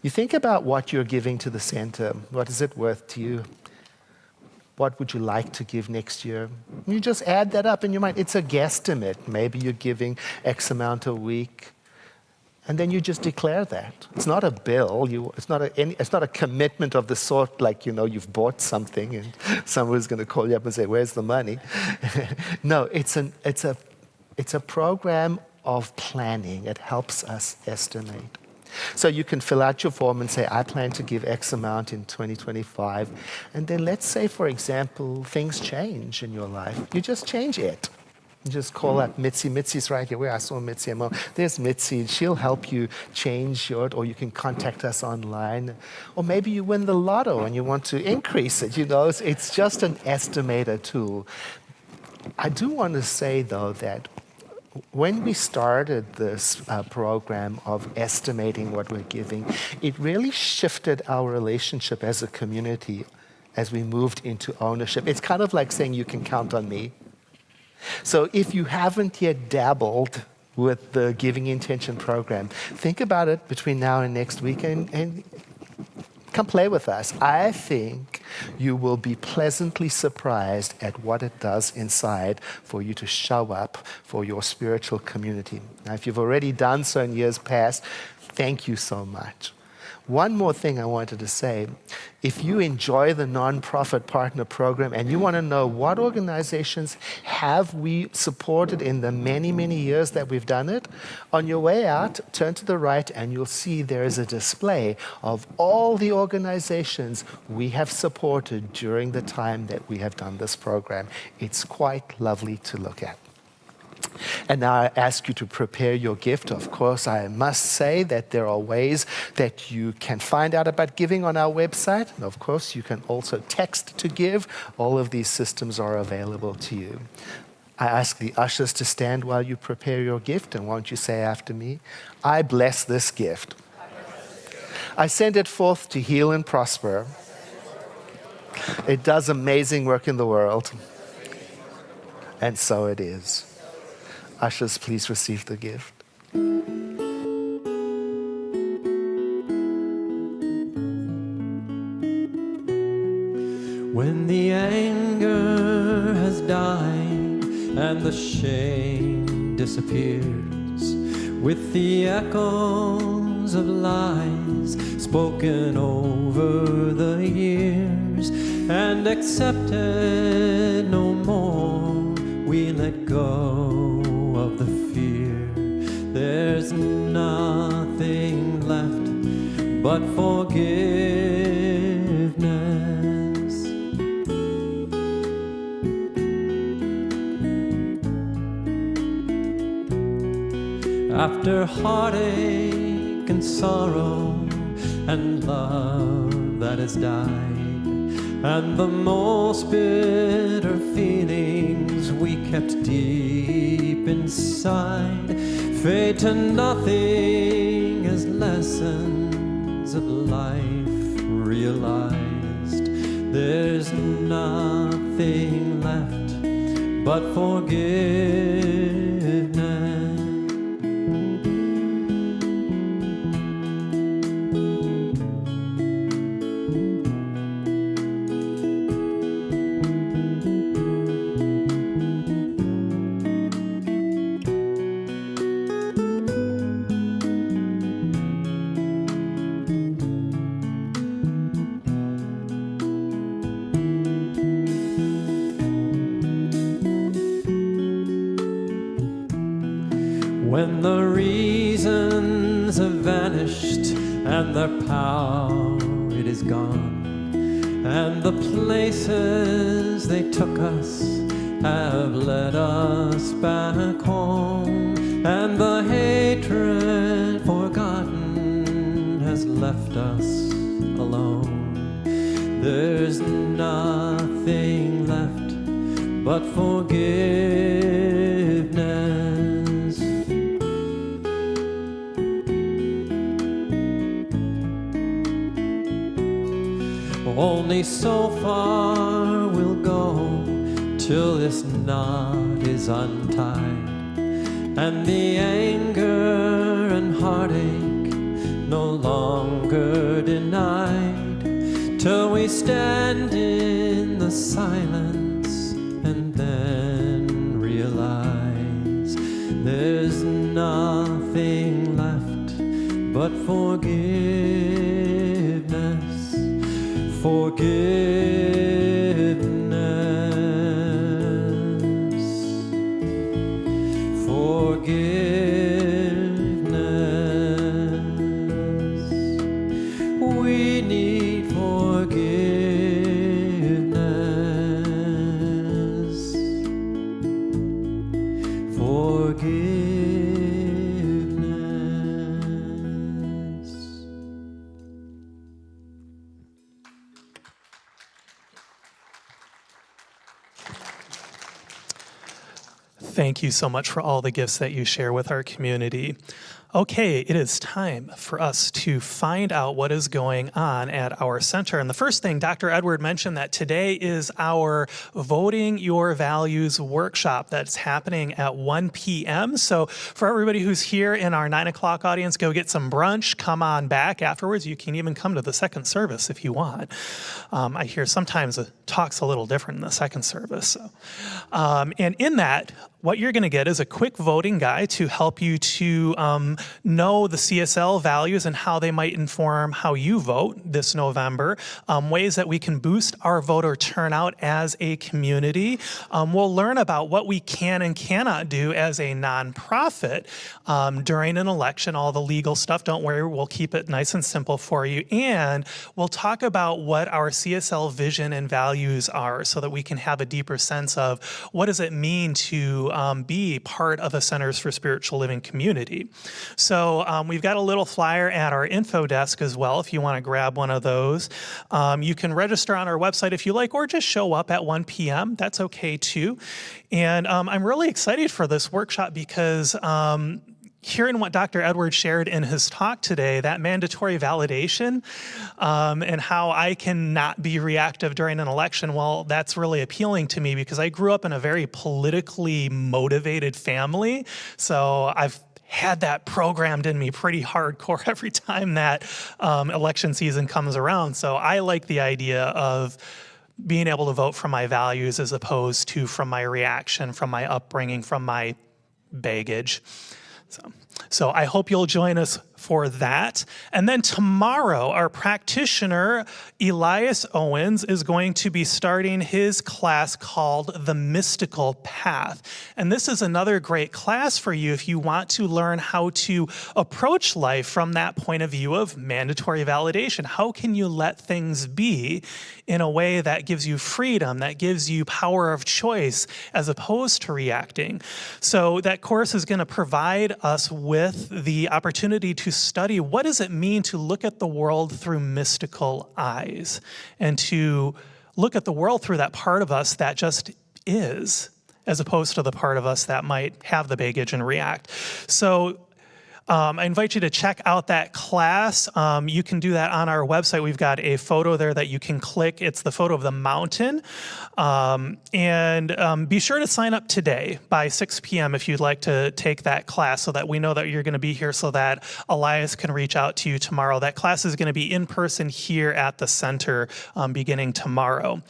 You think about what you're giving to the center. What is it worth to you? What would you like to give next year? You just add that up in your mind. It's a guesstimate. Maybe you're giving X amount a week. And then you just declare that. It's not a bill. It's not a commitment of the sort like, you've bought something and someone's going to call you up and say, where's the money? No, it's a program of planning. It helps us estimate. So you can fill out your form and say, I plan to give X amount in 2025. And then let's say, for example, things change in your life. You just change it. You just call up Mitzi. Mitzi's right here. Where I saw Mitzi. There's Mitzi. She'll help you change it, or you can contact us online. Or maybe you win the lotto and you want to increase it. It's just an estimator tool. I do want to say, though, that when we started this program of estimating what we're giving, it really shifted our relationship as a community as we moved into ownership. It's kind of like saying you can count on me. So if you haven't yet dabbled with the Giving Intention program, think about it between now and next week and come play with us. I think you will be pleasantly surprised at what it does inside for you to show up for your spiritual community. Now, if you've already done so in years past, thank you so much. One more thing I wanted to say. If you enjoy the Nonprofit Partner Program and you want to know what organizations have we supported in the many, many years that we've done it, on your way out, turn to the right and you'll see there is a display of all the organizations we have supported during the time that we have done this program. It's quite lovely to look at. And now I ask you to prepare your gift. Of course, I must say that there are ways that you can find out about giving on our website. And of course, you can also text to give. All of these systems are available to you. I ask the ushers to stand while you prepare your gift. And won't you say after me, I bless this gift. I send it forth to heal and prosper. It does amazing work in the world. And so it is. Ushers, please receive the gift. When the anger has died and the shame disappears, with the echoes of lies spoken over the years and accepted no more, we let go of the fear. There's nothing left but forgiveness. After heartache and sorrow and love that has died, and the most bitter feelings we kept deep inside fade to nothing as lessons of life realized. There's nothing left but forgiveness. When the reasons have vanished and their power it is gone, and the places they took us have led us back home, and the hatred forgotten has left us alone, there's nothing left but forgiveness. Only so far we'll go till this knot is untied, and the anger and heartache no longer denied, till we stand in the silence and then realize there's nothing left but forgiveness. Forgiveness, forgiveness. We need forgiveness, forgiveness. Thank you so much for all the gifts that you share with our community. Okay, it is time for us to find out what is going on at our center. And the first thing, Dr. Edward mentioned that today is our Voting Your Values workshop that's happening at 1 p.m. So for everybody who's here in our 9 o'clock audience, go get some brunch, come on back afterwards. You can even come to the second service if you want. I hear sometimes the talk's a little different in the second service. So. And in that, what you're going to get is a quick voting guide to help you to know the CSL values and how they might inform how you vote this November, ways that we can boost our voter turnout as a community. We'll learn about what we can and cannot do as a nonprofit during an election, all the legal stuff. Don't worry, we'll keep it nice and simple for you. And we'll talk about what our CSL vision and values are so that we can have a deeper sense of what does it mean to be part of a Centers for Spiritual Living community. So we've got a little flyer at our info desk as well if you want to grab one of those. You can register on our website if you like, or just show up at 1 p.m. That's okay too. And I'm really excited for this workshop because hearing what Dr. Edwards shared in his talk today, that mandatory validation and how I cannot be reactive during an election, well, that's really appealing to me because I grew up in a very politically motivated family. So I've had that programmed in me pretty hardcore every time that election season comes around. So I like the idea of being able to vote from my values as opposed to from my reaction, from my upbringing, from my baggage. So I hope you'll join us for that. And then tomorrow, our practitioner, Elias Owens, is going to be starting his class called The Mystical Path. And this is another great class for you if you want to learn how to approach life from that point of view of mandatory validation. How can you let things be in a way that gives you freedom, that gives you power of choice, as opposed to reacting? So that course is going to provide us with the opportunity to study what does it mean to look at the world through mystical eyes and to look at the world through that part of us that just is, as opposed to the part of us that might have the baggage and react. So I invite you to check out that class. You can do that on our website. We've got a photo there that you can click. It's the photo of the mountain. And be sure to sign up today by 6 p.m. if you'd like to take that class so that we know that you're going to be here so that Elias can reach out to you tomorrow. That class is going to be in person here at the center beginning tomorrow.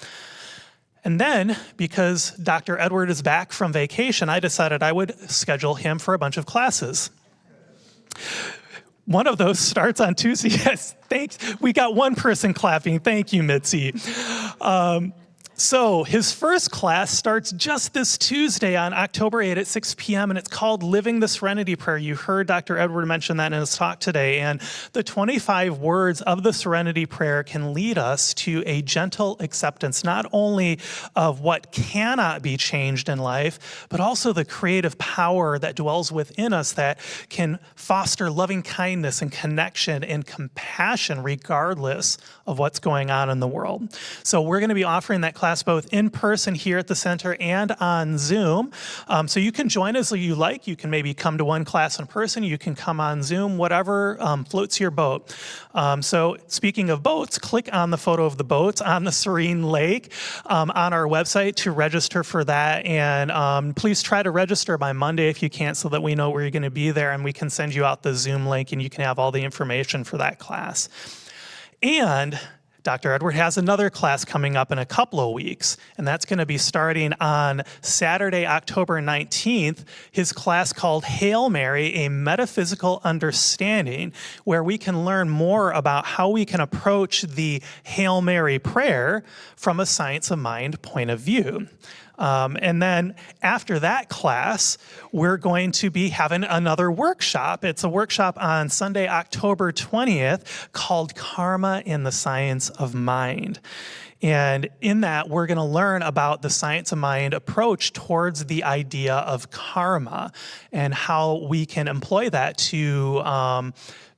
And then, because Dr. Edward is back from vacation, I decided I would schedule him for a bunch of classes. One of those starts on Tuesday. Yes, thanks. We got one person clapping. Thank you, Mitzi. So his first class starts just this Tuesday on October 8 at 6 p.m., and it's called Living the Serenity Prayer. You heard Dr. Edward mention that in his talk today, and the 25 words of the Serenity Prayer can lead us to a gentle acceptance, not only of what cannot be changed in life, but also the creative power that dwells within us that can foster loving kindness and connection and compassion regardless of what's going on in the world. So we're going to be offering that class both in person here at the center and on Zoom. So you can join us if you like. You can maybe come to one class in person. You can come on Zoom, whatever floats your boat. So speaking of boats, click on the photo of the boats on the Serene Lake on our website to register for that. And please try to register by Monday if you can't so that we know where you're going to be there and we can send you out the Zoom link and you can have all the information for that class. And Dr. Edward has another class coming up in a couple of weeks, and that's going to be starting on Saturday, October 19th, his class called Hail Mary, a Metaphysical Understanding, where we can learn more about how we can approach the Hail Mary prayer from a science of mind point of view. And then after that class, we're going to be having another workshop. It's a workshop on Sunday, October 20th called Karma in the Science of Mind. And in that, we're going to learn about the science of mind approach towards the idea of karma and how we can employ that to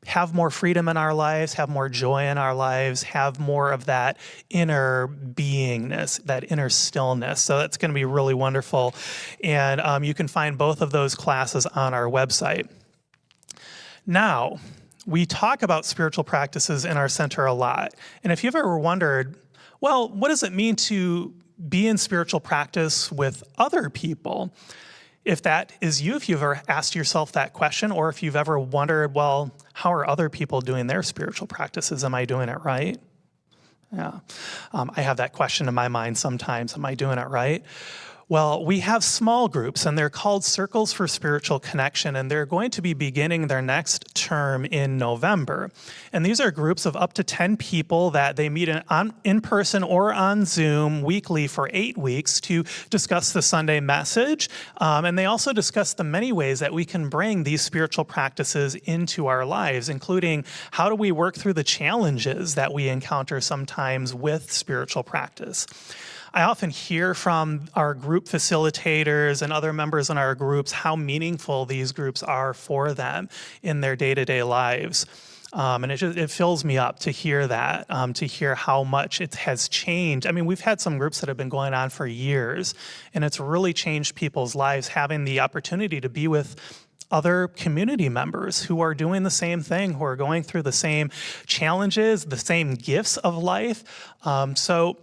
have more freedom in our lives, have more joy in our lives, have more of that inner beingness, that inner stillness. So that's going to be really wonderful. And you can find both of those classes on our website. Now, we talk about spiritual practices in our center a lot. And if you've ever wondered, well, what does it mean to be in spiritual practice with other people? If that is you, if you've ever asked yourself that question, or if you've ever wondered, well, how are other people doing their spiritual practices? Am I doing it right? Yeah, I have that question in my mind sometimes. Am I doing it right? Well, we have small groups, and they're called Circles for Spiritual Connection, and they're going to be beginning their next term in November. And these are groups of up to 10 people that they meet in person or on Zoom weekly for 8 weeks to discuss the Sunday message. And they also discuss the many ways that we can bring these spiritual practices into our lives, including how do we work through the challenges that we encounter sometimes with spiritual practice. I often hear from our group facilitators and other members in our groups how meaningful these groups are for them in their day-to-day lives. And it fills me up to hear that, to hear how much it has changed. I mean, we've had some groups that have been going on for years, and it's really changed people's lives having the opportunity to be with other community members who are doing the same thing, who are going through the same challenges, the same gifts of life. So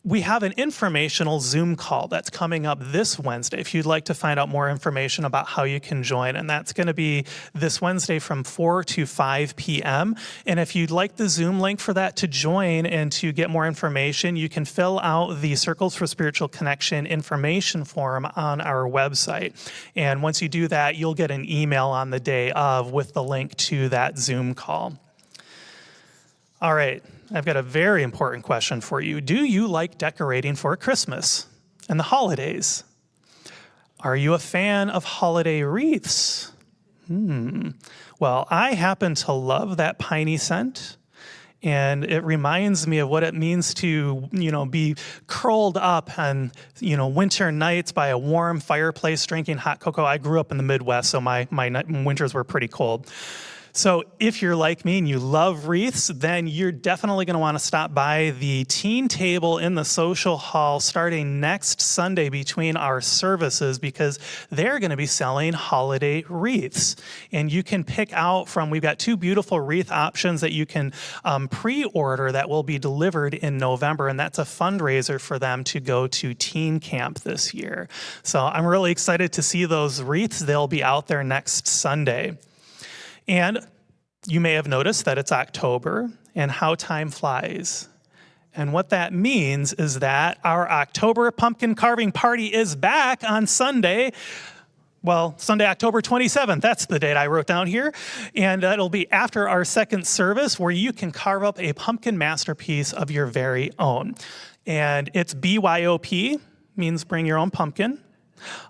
we have an informational Zoom call that's coming up this Wednesday if you'd like to find out more information about how you can join. And that's going to be this Wednesday from 4 to 5 p.m. And if you'd like the Zoom link for that to join and to get more information, you can fill out the Circles for Spiritual Connection information form on our website. And once you do that, you'll get an email on the day of with the link to that Zoom call. All right. I've got a very important question for you. Do you like decorating for Christmas and the holidays? Are you a fan of holiday wreaths? Well, I happen to love that piney scent, and it reminds me of what it means to, be curled up on, winter nights by a warm fireplace drinking hot cocoa. I grew up in the Midwest, so my winters were pretty cold. So if you're like me and you love wreaths, then you're definitely going to want to stop by the teen table in the social hall starting next Sunday between our services, because they're going to be selling holiday wreaths. And you can pick out from, we've got 2 beautiful wreath options that you can pre-order that will be delivered in November. And that's a fundraiser for them to go to teen camp this year. So I'm really excited to see those wreaths. They'll be out there next Sunday. And you may have noticed that it's October and how time flies. And what that means is that our October pumpkin carving party is back on Sunday. Well, Sunday, October 27th, that's the date I wrote down here. And it'll be after our second service where you can carve up a pumpkin masterpiece of your very own. And it's BYOP, means bring your own pumpkin.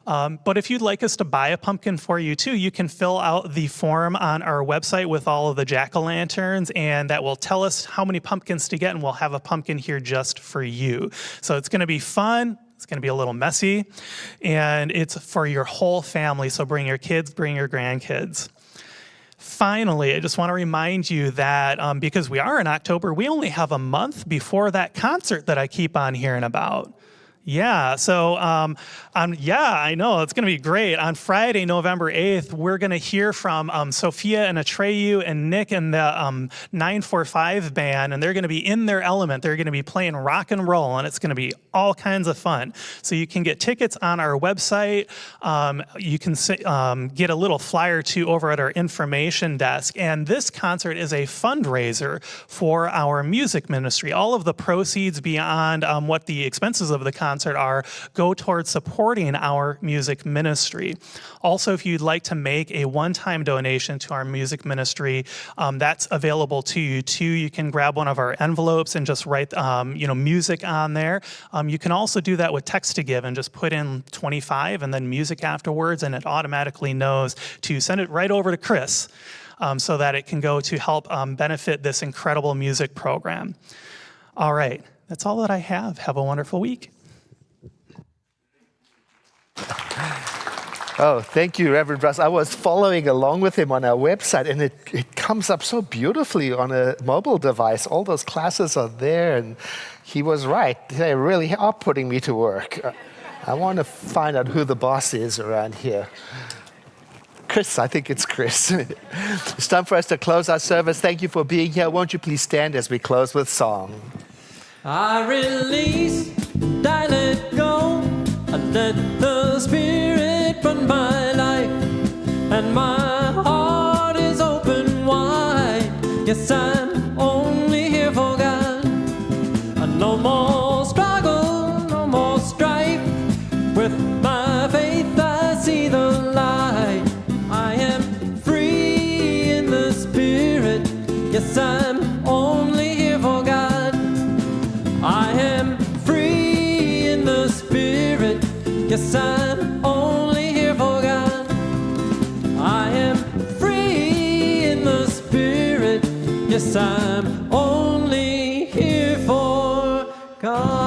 But if you'd like us to buy a pumpkin for you too, you can fill out the form on our website with all of the jack-o'-lanterns, and that will tell us how many pumpkins to get, and we'll have a pumpkin here just for you. So it's going to be fun. It's going to be a little messy, and it's for your whole family. So bring your kids, bring your grandkids. Finally, I just want to remind you that because we are in October, we only have a month before that concert that I keep on hearing about. Yeah, so I know, it's going to be great. On Friday, November 8th, we're going to hear from Sophia and Atreyu and Nick and the 945 band, and they're going to be in their element. They're going to be playing rock and roll, and it's going to be all kinds of fun. So you can get tickets on our website. You can get a little flyer too over at our information desk. And this concert is a fundraiser for our music ministry. All of the proceeds beyond what the expenses of the concert are go towards supporting our music ministry. Also, if you'd like to make a one-time donation to our music ministry, that's available to you too. You can grab one of our envelopes and just write music on there. You can also do that with text to give and just put in 25 and then music afterwards, and it automatically knows to send it right over to Chris so that it can go to help benefit this incredible music program. All right, that's all that I have. Have a wonderful week. Oh, thank you, Reverend Russ. I was following along with him on our website, and it comes up so beautifully on a mobile device. All those classes are there, and he was right. They really are putting me to work. I want to find out who the boss is around here. Chris, I think it's Chris. It's time for us to close our service. Thank you for being here. Won't you please stand as we close with song? I release, I let go, I let the Spirit run my life, and my heart is open wide. Yes, I'm only here for God. No more struggle, no more strife. With my faith I see the light. I am free in the Spirit. Yes, I'm only here for God. I am free in the Spirit. Yes, I'm only here for God. I am free in the Spirit. Yes, I'm only here for God.